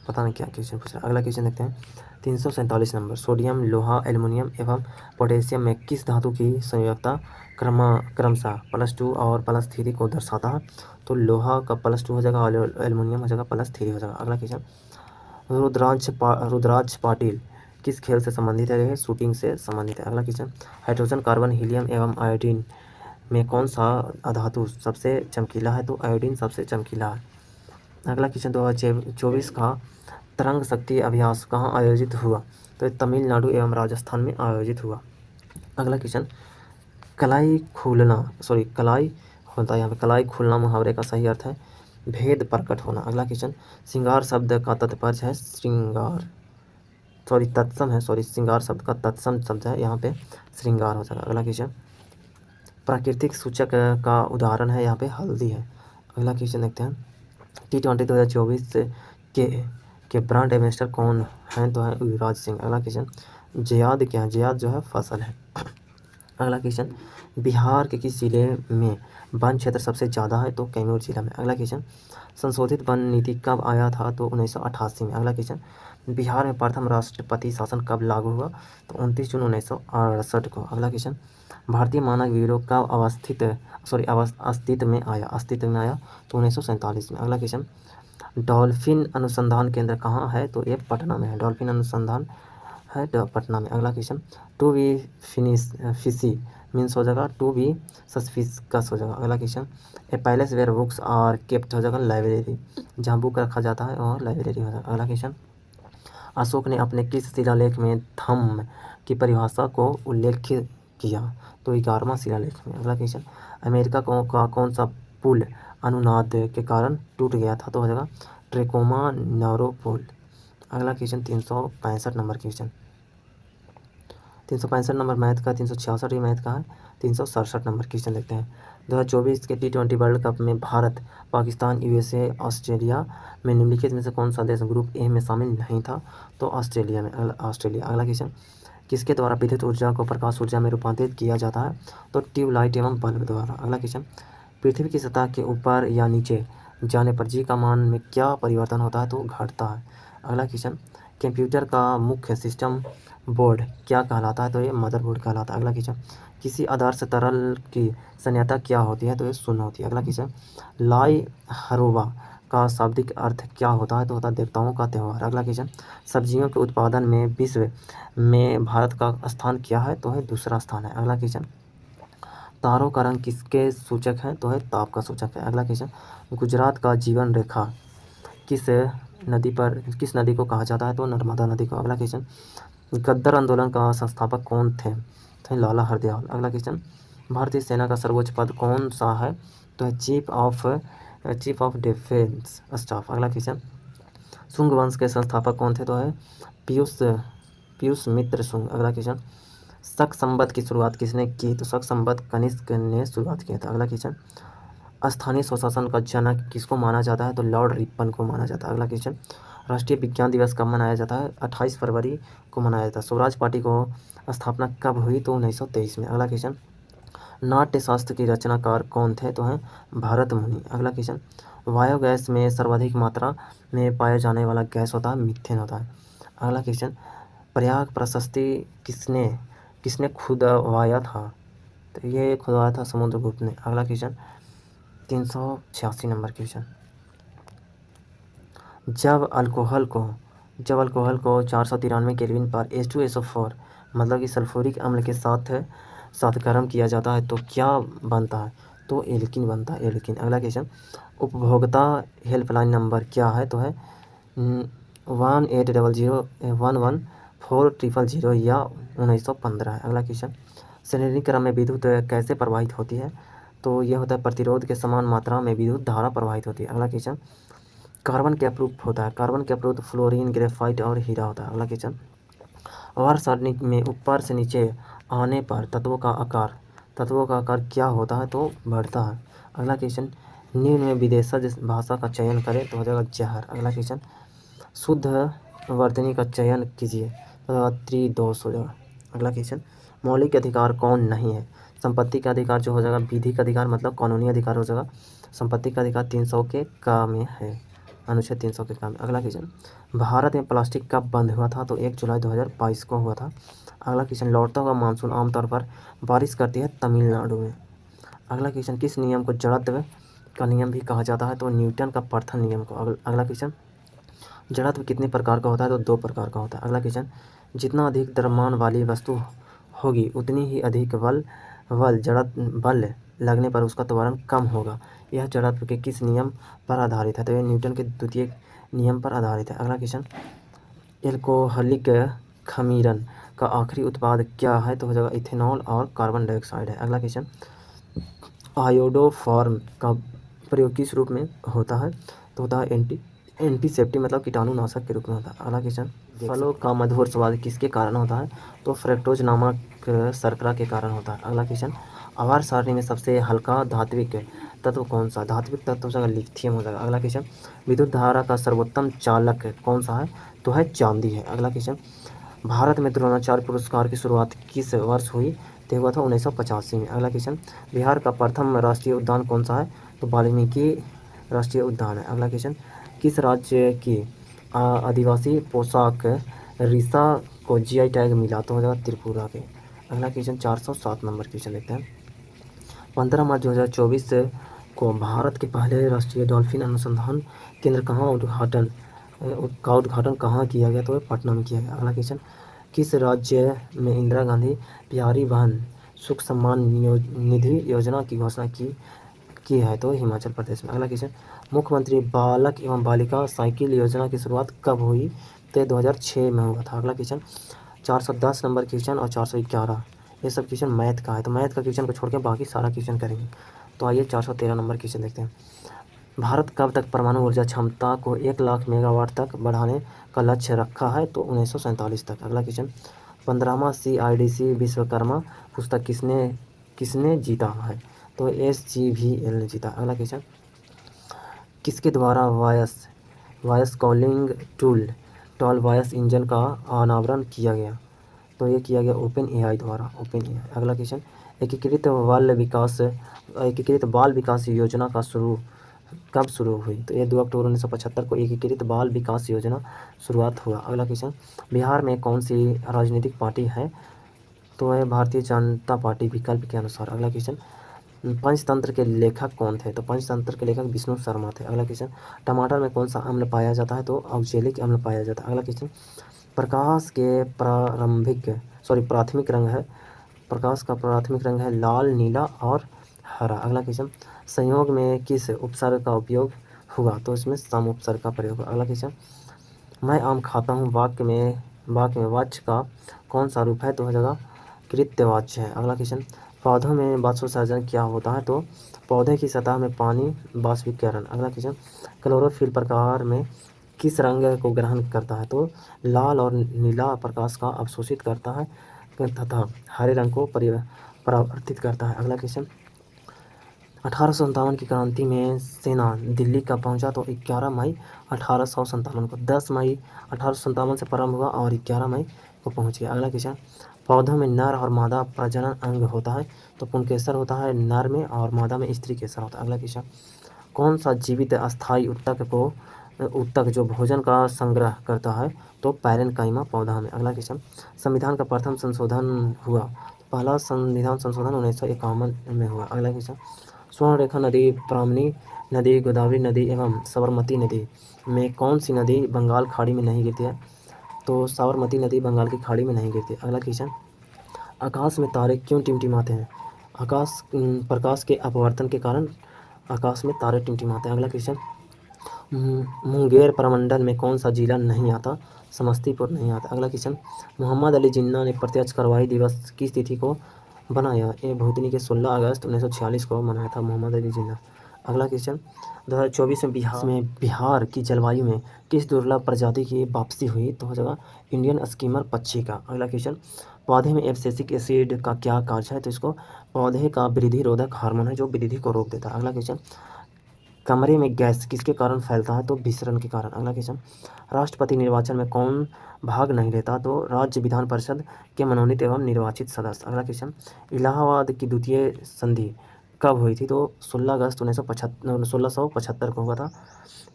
पता नहीं क्या क्वेश्चन पूछ रहा है। अगला क्वेश्चन देखते हैं 347 नंबर। सोडियम, लोहा, एल्युमिनियम एवं पोटेशियम में किस धातु की संयोजकता क्रमशः +2 और +3 को दर्शाता है? तो लोहा का +2 हो जाएगा और एल्युमिनियम हो जाएगा +3 हो जाएगा। अगला क्वेश्चन रुद्राक्ष पाटिल किस खेल से संबंधित है? शूटिंग से संबंधित है। अगला क्वेश्चन हाइड्रोजन, कार्बन, हीलियम एवं आयोडीन में कौन सा धातु सबसे चमकीला है? तो आयोडीन सबसे चमकीला है। अगला क्वेश्चन 2024 का तरंग शक्ति अभ्यास कहाँ आयोजित हुआ? तो तमिलनाडु एवं राजस्थान में आयोजित हुआ। अगला क्वेश्चन कलाई होता है यहाँ पे कलाई खुलना मुहावरे का सही अर्थ है भेद प्रकट होना। अगला क्वेश्चन श्रृंगार शब्द का तात्पर्य है श्रृंगार शब्द का तत्सम शब्द है यहाँ पे श्रृंगार हो जाएगा। अगला क्वेश्चन प्राकृतिक सूचक का उदाहरण है यहाँ पे हल्दी है। अगला क्वेश्चन देखते हैं T20 2024 के ब्रांड एम्बेसडर कौन हैं? तो है युवराज सिंह। अगला क्वेश्चन जयाद क्या है? जयाद जो है फसल है। अगला क्वेश्चन बिहार के किस जिले में वन क्षेत्र सबसे ज़्यादा है? तो कैमूर जिला में। अगला क्वेश्चन संशोधित वन नीति कब आया था? तो 1988 में। अगला क्वेश्चन बिहार में प्रथम राष्ट्रपति शासन कब लागू हुआ? तो 29 जून 1968 को। अगला क्वेश्चन भारतीय मानक ब्यूरो कब अस्तित्व में आया? तो 1947 में। अगला क्वेश्चन डॉल्फिन अनुसंधान केंद्र कहाँ है? तो ये पटना में है। डॉल्फिन अनुसंधान है पटना में। अगला question to be fishy means हो जाएगा टू बी सस्पिशियस हो जाएगा। अगला question a palace where books are kept हो जाएगा लाइब्रेरी, जहाँ बुक रखा जाता है और लाइब्रेरी हो जाएगा। अगला क्वेश्चन अशोक ने अपने किस शिलालेख में थंब की परिभाषा को उल्लेखित किया? तो 11वां शिलालेख में। अगला क्वेश्चन अमेरिका का कौन सा पुल अनुनाद के कारण टूट गया था? तो हो जाएगा ट्रेकोमा नैरो पुल। अगला question 365 number question 365 number math का, 366 मैथ का है। 367 नंबर क्वेश्चन देखते हैं 2024 के T20 वर्ल्ड कप में भारत, पाकिस्तान, USA, ऑस्ट्रेलिया में निम्नलिखित में से कौन सा देश ग्रुप ए में शामिल नहीं था? तो ऑस्ट्रेलिया में। ऑस्ट्रेलिया। अगला क्वेश्चन किसके द्वारा विद्युत ऊर्जा को प्रकाश ऊर्जा में रूपांतरित किया जाता है? तो ट्यूबलाइट एवं बल्ब द्वारा। अगला क्वेश्चन पृथ्वी की सतह के ऊपर या नीचे जाने पर जी का मान में क्या परिवर्तन होता है? तो घटता है। अगला क्वेश्चन कंप्यूटर का मुख्य सिस्टम बोर्ड क्या कहलाता है? तो ये मदरबोर्ड कहलाता है। अगला क्वेश्चन किसी आदर्श तरल की संयता क्या होती है? तो ये शून्य होती है। अगला क्वेश्चन लाई हरोबा का शाब्दिक अर्थ क्या होता है? तो होता है देवताओं का त्यौहार। अगला क्वेश्चन सब्जियों के उत्पादन में विश्व में भारत का स्थान क्या है? तो है दूसरा स्थान है। अगला क्वेश्चन तारों का रंग किसके सूचक है? तो है ताप का सूचक है। अगला क्वेश्चन गुजरात का जीवन रेखा किस नदी को कहा जाता है? तो नर्मदा नदी को। अगला क्वेश्चन गद्दर आंदोलन का संस्थापक कौन थे? तो लाला हरदयाल। अगला क्वेश्चन भारतीय सेना का सर्वोच्च पद कौन सा है? तो है चीफ ऑफ डिफेंस स्टाफ। अगला क्वेश्चन शुंग वंश के संस्थापक कौन थे? तो है पीयूष मित्र शुंग। अगला क्वेश्चन शक संवत की शुरुआत किसने की? तो शक संवत कनिष्क ने शुरुआत किया था। अगला क्वेश्चन स्थानीय स्वशासन का जनक किसको माना जाता है? तो लॉर्ड रिपन को माना जाता है। अगला क्वेश्चन राष्ट्रीय विज्ञान दिवस कब मनाया जाता है? 28 फरवरी को मनाया जाता है। स्वराज पार्टी को स्थापना कब हुई? तो 1923 में। अगला क्वेश्चन नाट्य शास्त्र की रचनाकार कौन थे? तो हैं भरत मुनि। अगला क्वेश्चन बायोगैस में सर्वाधिक मात्रा में पाया जाने वाला गैस होता है मीथेन होता है। अगला क्वेश्चन प्रयाग प्रशस्ति किसने खुदवाया था? तो ये खुदवाया था समुद्रगुप्त ने। अगला क्वेश्चन 386 नंबर क्वेश्चन जब अल्कोहल को 493 केल्विन पर H2SO4 मतलब कि सल्फ्यूरिक अम्ल के साथ गर्म किया जाता है तो क्या बनता है? तो एल्कीन बनता है एल्कीन। अगला क्वेश्चन उपभोक्ता हेल्पलाइन नंबर क्या है? तो है 1800114000 या 1915 है। अगला क्वेश्चन श्रेणी क्रम में विद्युत कैसे प्रवाहित होती है? तो यह होता है प्रतिरोध के समान मात्रा में विद्युत धारा प्रवाहित होती है। अगला क्वेश्चन कार्बन क्या प्रूफ होता है? कार्बन क्या प्रूफ फ्लोरीन, ग्रेफाइट और हीरा होता है। अगला क्वेश्चन वार सारणी में ऊपर से नीचे आने पर तत्वों का आकार क्या होता है? तो बढ़ता है। अगला क्वेश्चन निम्न में विदेशज भाषा का चयन करें तो हो जाएगा जहर। अगला क्वेश्चन शुद्ध वर्तनी का चयन कीजिए तो त्रिदोष हो जाएगा। अगला क्वेश्चन मौलिक अधिकार कौन नहीं है? संपत्ति का अधिकार जो हो जाएगा विधिक अधिकार मतलब कानूनी अधिकार हो जाएगा। संपत्ति का अधिकार 300 के का में है। अनुच्छेद 391। अगला क्वेश्चन, भारत में प्लास्टिक कब बंद हुआ था? तो 1 जुलाई 2022 को हुआ था। अगला क्वेश्चन, लौटता हुआ मानसून आमतौर पर बारिश करती है तमिलनाडु में। अगला क्वेश्चन, किस नियम को जड़त्व का नियम भी कहा जाता है? तो न्यूटन का प्रथम नियम को। अगला क्वेश्चन, जड़त्व कितने प्रकार का होता है? तो 2 प्रकार का होता है। अगला क्वेश्चन, जितना अधिक द्रव्यमान वाली वस्तु होगी उतनी ही अधिक बल लगने पर उसका त्वरण कम होगा। यह जड़त्व के किस नियम पर आधारित है? तो यह न्यूटन के द्वितीय नियम पर आधारित है। अगला क्वेश्चन, एल्कोहलिक खमीरन का आखिरी उत्पाद क्या है? तो हो जाएगा इथेनॉल और कार्बन डाइऑक्साइड है। अगला क्वेश्चन, आयोडोफॉर्म का प्रयोग किस रूप में होता है? तो होता है एंटीसेप्टिक मतलब कीटाणुनाशक के रूप में होता है। अगला क्वेश्चन, फलों का मधुर स्वाद किसके कारण होता है? तो फ्रक्टोज नामक शर्करा के कारण होता है। अगला क्वेश्चन, आहार सारणी में सबसे हल्का धात्विक तत्व कौन सा? धात्विक तत्व हो जाएगा लिथियम हो जाएगा। अगला क्वेश्चन, विद्युत धारा का सर्वोत्तम चालक कौन सा है? तो है चांदी है। अगला क्वेश्चन, भारत में द्रोणाचार्य पुरस्कार की शुरुआत किस वर्ष हुई? तो हुआ था 1985 में। अगला क्वेश्चन, बिहार का प्रथम राष्ट्रीय उद्यान कौन सा है? तो वाल्मीकि राष्ट्रीय उद्यान है। अगला क्वेश्चन, किस राज्य की आदिवासी पोशाक रिसा को जीआई टैग मिला? तो हो जाएगा त्रिपुरा के। अगला क्वेश्चन 407 नंबर क्वेश्चन देखते हैं। 15 मार्च 2024 को भारत के पहले राष्ट्रीय डॉल्फिन अनुसंधान केंद्र का उद्घाटन कहाँ किया गया? तो पटना में किया गया। अगला क्वेश्चन, किस राज्य में इंदिरा गांधी बिहारी वहन सुख सम्मान निधि योजना की घोषणा की है? तो हिमाचल प्रदेश में। अगला क्वेश्चन, मुख्यमंत्री बालक एवं बालिका साइकिल योजना की शुरुआत कब हुई? तो 2006 में हुआ था। अगला क्वेश्चन 410 नंबर क्वेश्चन और 411 ये सब क्वेश्चन मैथ का है, तो मैथ का क्वेश्चन को छोड़ के बाकी सारा क्वेश्चन करेंगे। तो आइए 413 नंबर क्वेश्चन देखते हैं। भारत कब तक परमाणु ऊर्जा क्षमता को 1 लाख मेगावाट तक बढ़ाने का लक्ष्य रखा है? तो 1947 तक। अगला क्वेश्चन, 15वां CIDC विश्वकर्मा पुस्तक किसने जीता है? तो SGVL ने जीता। अगला क्वेश्चन, किसके द्वारा voice calling tool toll voice engine का अनावरण किया गया? तो ये किया गया OpenAI द्वारा। अगला क्वेश्चन, एकीकृत बाल विकास योजना का कब शुरू हुई? तो ये 2 अक्टूबर 1975 को एकीकृत बाल विकास योजना शुरुआत हुआ। अगला क्वेश्चन, बिहार में कौन सी राजनीतिक पार्टी है? तो है भारतीय जनता पार्टी विकल्प के अनुसार। अगला क्वेश्चन, पंचतंत्र के लेखक कौन थे? तो पंचतंत्र के लेखक विष्णु शर्मा थे। अगला क्वेश्चन, टमाटर में कौन सा अम्ल पाया जाता है? तो ऑक्जेलिक अम्ल पाया जाता है। अगला क्वेश्चन, प्रकाश का प्राथमिक रंग है लाल, नीला और हरा। अगला क्वेश्चन, संयोग में किस उपसर्ग का उपयोग हुआ? तो इसमें सम उपसर्ग का प्रयोग हुआ। अगला क्वेश्चन, मैं आम खाता हूँ वाक्य में वाच्य का कौन सा रूप है? तो हो जाएगा कृत्यवाच्य है। अगला क्वेश्चन, पौधों में वाष्पोत्सर्जन क्या होता है? तो पौधे की सतह में पानी वाष्पीकरण। अगला क्वेश्चन, क्लोरोफिल प्रकार में किस रंग को ग्रहण करता है? तो लाल और नीला प्रकाश का अवशोषित करता है तथा हरे रंग को परावर्तित करता है। अगला क्वेश्चन, 1857 की क्रांति में सेना दिल्ली कब पहुंचा? तो 11 मई 1857 को। 10 मई 1857 से प्रारंभ हुआ और 11 मई को पहुंच गया। अगला क्वेश्चन, पौधों में नर और मादा प्रजनन अंग होता है? तो पुंकेसर होता है नर में और मादा में स्त्री केसर होता है। अगला क्वेश्चन, कौन सा जीवित अस्थायी उत्तक जो भोजन का संग्रह करता है? तो पैरेन्काइमा पौधा में। अगला क्वेश्चन, संविधान का प्रथम संशोधन हुआ? पहला संविधान संशोधन 1951 में हुआ। अगला क्वेश्चन, स्वर्णरेखा नदी, ब्राह्मणी नदी, गोदावरी नदी एवं साबरमती नदी में कौन सी नदी बंगाल खाड़ी में नहीं गिरती है? तो साबरमती नदी बंगाल की खाड़ी में नहीं गिरती। अगला क्वेश्चन, आकाश में तारे क्यों टिमटिमाते हैं? प्रकाश के अपवर्तन के कारण आकाश में तारे टिमटिमाते हैं। अगला क्वेश्चन, मुंगेर प्रमंडल में कौन सा जिला नहीं आता? समस्तीपुर नहीं आता। अगला क्वेश्चन, मोहम्मद अली जिन्ना ने प्रत्यक्ष कार्रवाई दिवस किस तिथि को बनाया? ये भूतनी के 16 अगस्त 1946 को मनाया था मोहम्मद अली जिन्ना। अगला क्वेश्चन, 2024 में बिहार की जलवायु में किस दुर्लभ प्रजाति की वापसी हुई? तो हो जाएगा इंडियन स्कीमर पक्षी का। अगला क्वेश्चन, पौधे में एब्सिसिक एसिड का क्या कार्य है? तो इसको पौधे का वृद्धि रोधक हार्मोन है जो वृद्धि को रोक देता है। अगला क्वेश्चन, कमरे में गैस किसके कारण फैलता है? तो विसरण के कारण। अगला क्वेश्चन, राष्ट्रपति निर्वाचन में कौन भाग नहीं लेता? तो राज्य विधान परिषद के मनोनीत एवं निर्वाचित सदस्य। अगला क्वेश्चन, इलाहाबाद की द्वितीय संधि कब हुई थी? तो 16 अगस्त 1675 को हुआ था।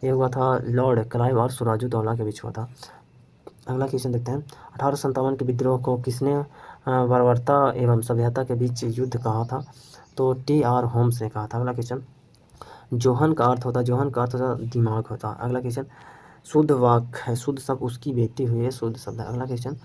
ये हुआ था लॉर्ड क्लाइव और सिराजुद्दौला के बीच हुआ था। अगला क्वेश्चन देखते हैं। 1857 के विद्रोह को किसने बर्बरता एवं सभ्यता के बीच युद्ध कहा था? तो T.R. होम्स ने कहा था। अगला क्वेश्चन। जोहन का अर्थ होता है दिमाग होता है। अगला क्वेश्चन। शुद्ध वाक है, शुद्ध शब्द उसकी बेटी हुई है, शुद्ध शब्द है। अगला क्वेश्चन।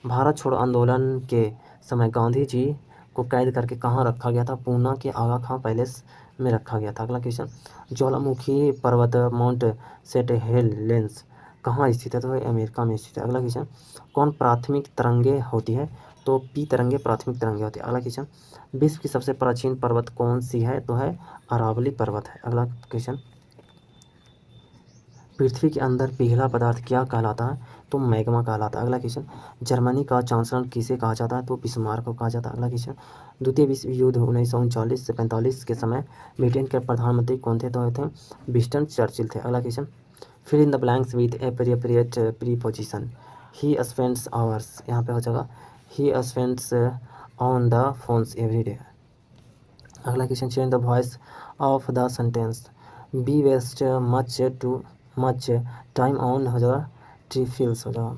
भारत छोड़ो आंदोलन के समय गांधी जी को कैद करके कहाँ रखा गया था? पूना के आगा खां पैलेस में रखा गया था। अगला क्वेश्चन। ज्वालामुखी पर्वत माउंट सेंट हेलेंस कहाँ स्थित है? तो अमेरिका में स्थित है। अगला क्वेश्चन। कौन प्राथमिक तरंगे होती है? तो पी तरंगे प्राथमिक तरंगे होती है। अगला क्वेश्चन। विश्व की सबसे प्राचीन पर्वत कौन सी है? तो है अरावली पर्वत है। अगला क्वेश्चन। पृथ्वी के अंदर पिघला पदार्थ क्या कहलाता है? तो मैग्मा कहलाता है। अगला क्वेश्चन। जर्मनी का चांसलर किसे कहा जाता है? तो बिस्मार्क को कहा जाता है। अगला क्वेश्चन। द्वितीय विश्व युद्ध 1939 से 45 के समय ब्रिटेन के प्रधानमंत्री कौन थे? तो थे विंस्टन चर्चिल थे। अगला question. Fill in the blanks with appropriate preposition. He spends hours, यहाँ पे हो जाएगा he spends on the phones every day. अगला question. Change the voice of the sentence. We waste much time on हो जाएगा trifles हो जाएगा।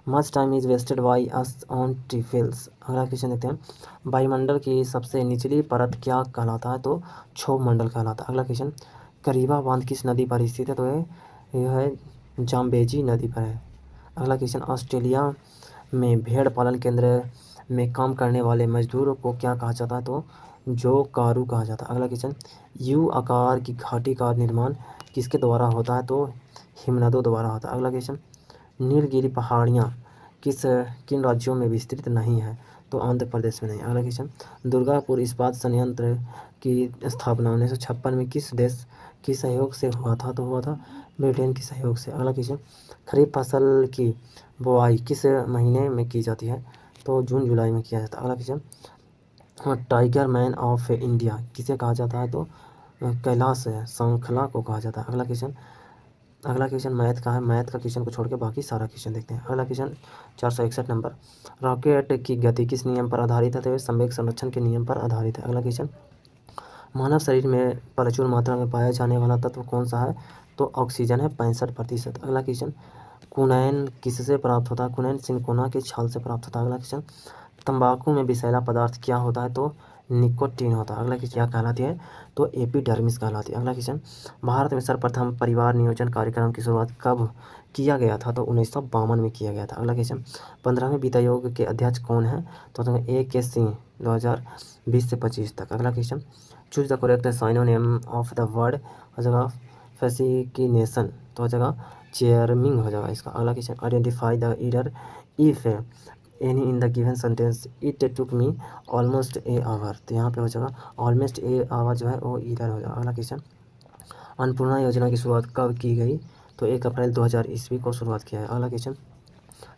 Much time is wasted by us on trifles. अगला क्वेश्चन देखते हैं। वायुमंडल की सबसे निचली परत क्या कहलाता है? तो क्षोभ मंडल कहलाता है। अगला क्वेश्चन। करीबा बांध किस नदी पर स्थित है? तो यह है जाम्बेजी नदी पर है। अगला क्वेश्चन। ऑस्ट्रेलिया में भेड़ पालन केंद्र में काम करने वाले मजदूरों को क्या कहा जाता है? तो जो कारू कहा जाता है। अगला क्वेश्चन। यू आकार की घाटी का निर्माण किसके द्वारा होता है? तो हिमनदों द्वारा होता है। अगला क्वेश्चन। नीलगिरी पहाड़ियाँ किन राज्यों में विस्तृत नहीं है? तो आंध्र प्रदेश में नहीं। अगला क्वेश्चन। दुर्गापुर इस्पात संयंत्र की स्थापना 1956 में किस देश के सहयोग से हुआ था? तो हुआ था ब्रिटेन के सहयोग से। अगला क्वेश्चन। खरीफ फसल की बुआई किस महीने में की जाती है? तो जून जुलाई में किया जाता है। अगला question. Tiger man of India किसे कहा जाता है? तो कैलाश सांखला को कहा जाता है। अगला क्वेश्चन मैथ का है। मैथ का क्वेश्चन को छोड़ के बाकी सारा क्वेश्चन देखते हैं। अगला क्वेश्चन 461 नंबर। रॉकेट की गति किस नियम पर आधारित है? तो संवेग संरक्षण के नियम पर आधारित है। अगला क्वेश्चन। मानव शरीर में प्रचुर मात्रा में पाया जाने वाला तत्व कौन सा है? तो ऑक्सीजन है 65%। अगला क्वेश्चन। कुनैन किससे प्राप्त होता है? कुनैन सिनकोना के छाल से प्राप्त होता है। अगला क्वेश्चन। तंबाकू में विषैला पदार्थ क्या होता है? तो निकोटीन होता है। अगला क्वेश्चन क्या कहलाती है? तो एपिडर्मिस कहलाती है। अगला क्वेश्चन। भारत में सर्वप्रथम परिवार नियोजन कार्यक्रम की शुरुआत कब किया गया था? तो 1952 में किया गया था। अगला क्वेश्चन। 15वें वित्त आयोग के अध्यक्ष कौन है? तो A.K. सिंह 2020 से 25 तक। अगला question. Choose the correct synonym of the word हो जाएगा फैसिकिनेशन, तो हो जाएगा चेयरमिंग हो जाएगा इसका। अगला question. Identify the error if any in the given sentence it took me almost a hour, तो यहाँ पे हो जाएगा ऑलमोस्ट ए आवर जो है वो ईडर हो जाएगा। अगला क्वेश्चन। अन्नपूर्णा योजना की शुरुआत कब की गई? तो 1 अप्रैल 2000 ईस्वी को शुरुआत किया है। अगला क्वेश्चन।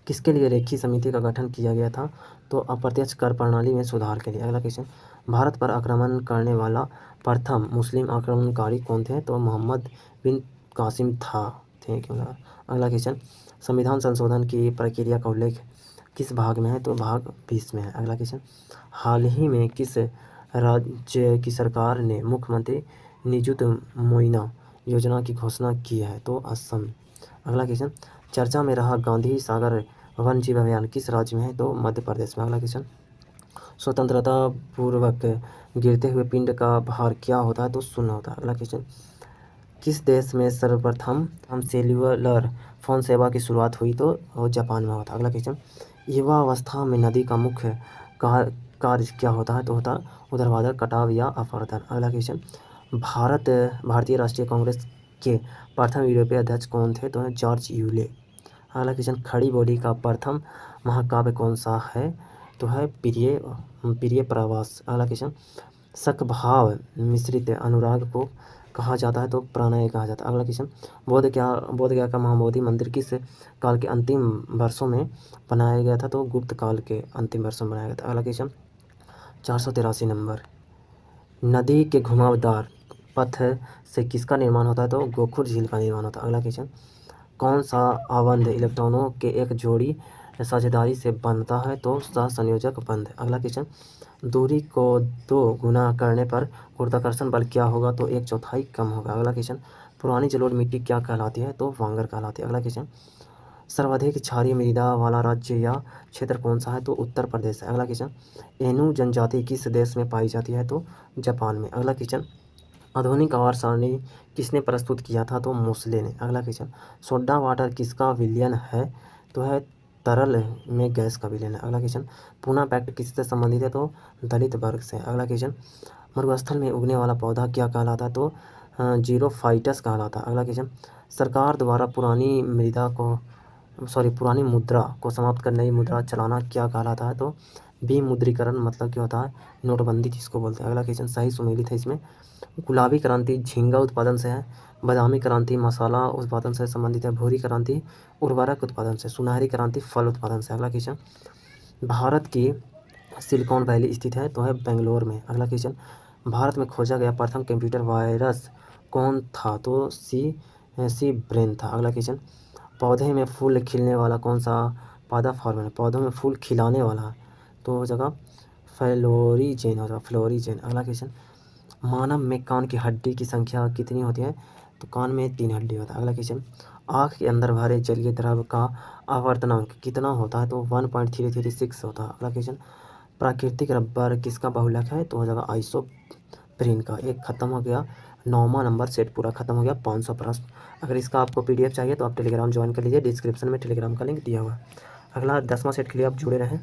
किसके लिए रेखी समिति का गठन किया गया था? तो अप्रत्यक्ष कर प्रणाली में सुधार के लिए। अगला क्वेश्चन। भारत पर आक्रमण करने वाला प्रथम मुस्लिम आक्रमणकारी कौन थे? तो मोहम्मद बिन कासिम थे क्यों? अगला क्वेश्चन। संविधान संशोधन की प्रक्रिया का उल्लेख किस भाग में है? तो भाग 20 में है। अगला क्वेश्चन। हाल ही में किस राज्य की सरकार ने मुख्यमंत्री निजुत मोइना योजना की घोषणा की है? तो असम। अगला क्वेश्चन। चर्चा में रहा गांधी सागर वन्यजीव अभयारण्य किस राज्य में है? तो मध्य प्रदेश में। अगला क्वेश्चन। स्वतंत्रता पूर्वक गिरते हुए पिंड का भार क्या होता है? तो शून्य होता है। अगला क्वेश्चन। किस देश में सर्वप्रथम सेल्युलर फोन सेवा की शुरुआत हुई? तो जापान में हुआ था। अगला क्वेश्चन। युवावस्था में नदी का मुख्य कार्य क्या होता है? तो होता है ऊर्ध्वाधर कटाव या अपरदन। अगला क्वेश्चन। भारतीय राष्ट्रीय कांग्रेस के प्रथम यूरोपीय अध्यक्ष कौन थे? तो जॉर्ज यूले। अगला क्वेश्चन। खड़ी बोली का प्रथम महाकाव्य कौन सा है? तो है प्रिय प्रवास। अगला क्वेश्चन। सकभाव मिश्रित अनुराग को कहा जाता है? तो प्रणय कहा जाता है। अगला क्वेश्चन। बोधगया का महाबोधि मंदिर किस काल के अंतिम वर्षों में बनाया गया था? तो गुप्त काल के अंतिम वर्षों में बनाया गया था। अगला क्वेश्चन। 483 नंबर। नदी के घुमावदार पथ से किसका निर्माण होता है? तो गोखुर झील का निर्माण होता है। अगला क्वेश्चन। कौन सा आबंध इलेक्ट्रॉनों के एक जोड़ी साझेदारी से बनता है तो सहसंयोजक बंध है। अगला क्वेश्चन, दूरी को 2 गुना करने पर गुरुत्वाकर्षण बल क्या होगा? तो 1/4 कम होगा। अगला क्वेश्चन, पुरानी जलोढ़ मिट्टी क्या कहलाती है? तो वांगर कहलाती है। अगला क्वेश्चन, सर्वाधिक क्षारीय मृदा वाला राज्य या क्षेत्र कौन सा है? तो उत्तर प्रदेश है। अगला क्वेश्चन, एनु जनजाति किस देश में पाई जाती है? तो जापान में। अगला क्वेश्चन, आधुनिक आहार सारणी किसने प्रस्तुत किया था? तो मोसले ने। अगला क्वेश्चन, सोडा वाटर किसका विलयन है? तो है तरल में गैस का विलयन है। अगला क्वेश्चन, पूना पैक्ट किससे संबंधित है? तो दलित वर्ग से। अगला क्वेश्चन, मरुस्थल में उगने वाला पौधा क्या कहलाता है? तो जीरोफाइटस कहलाता है। अगला क्वेश्चन, सरकार द्वारा पुरानी मुद्रा को समाप्त कर नई मुद्रा चलाना क्या कहलाता है? तो विमुद्रीकरण, मतलब क्या होता है? नोटबंदी जिसको बोलते हैं। अगला क्वेश्चन सही सुमेलित है इसमें। गुलाबी क्रांति झींगा उत्पादन से है, बादामी क्रांति मसाला उत्पादन से संबंधित है, भूरी क्रांति उर्वरक उत्पादन से, सुनहरी क्रांति फल उत्पादन से। अगला क्वेश्चन, भारत की सिलिकॉन वैली स्थित है? तो है बेंगलोर में। अगला क्वेश्चन, भारत में खोजा गया प्रथम कंप्यूटर वायरस कौन था? तो सी ब्रेन था। अगला क्वेश्चन, पौधे में फूल खिलने वाला कौन सा पादप हार्मोन है? पौधों में फूल खिलाने वाला तो हो जाएगा फ्लोरीजेन होगा, फ्लोरीजेन। अगला क्वेश्चन, मानव में कान की हड्डी की संख्या कितनी होती है? तो कान में 3 हड्डी होता है। अगला क्वेश्चन, आँख के अंदर भरे जलीय द्रव का आवर्तनांक कितना होता है? तो 1.336 होता है। अगला क्वेश्चन, प्राकृतिक रबर किसका बहुलक है? तो हो जाएगा आइसोप्रीन का। एक खत्म हो गया, 9वां नंबर सेट पूरा खत्म हो गया, 500 प्रश्न। अगर इसका आपको PDF चाहिए तो आप टेलीग्राम ज्वाइन कर लीजिए, डिस्क्रिप्शन में टेलीग्राम का लिंक दिया हुआ है। अगला 10वां सेट के लिए आप जुड़े रहें।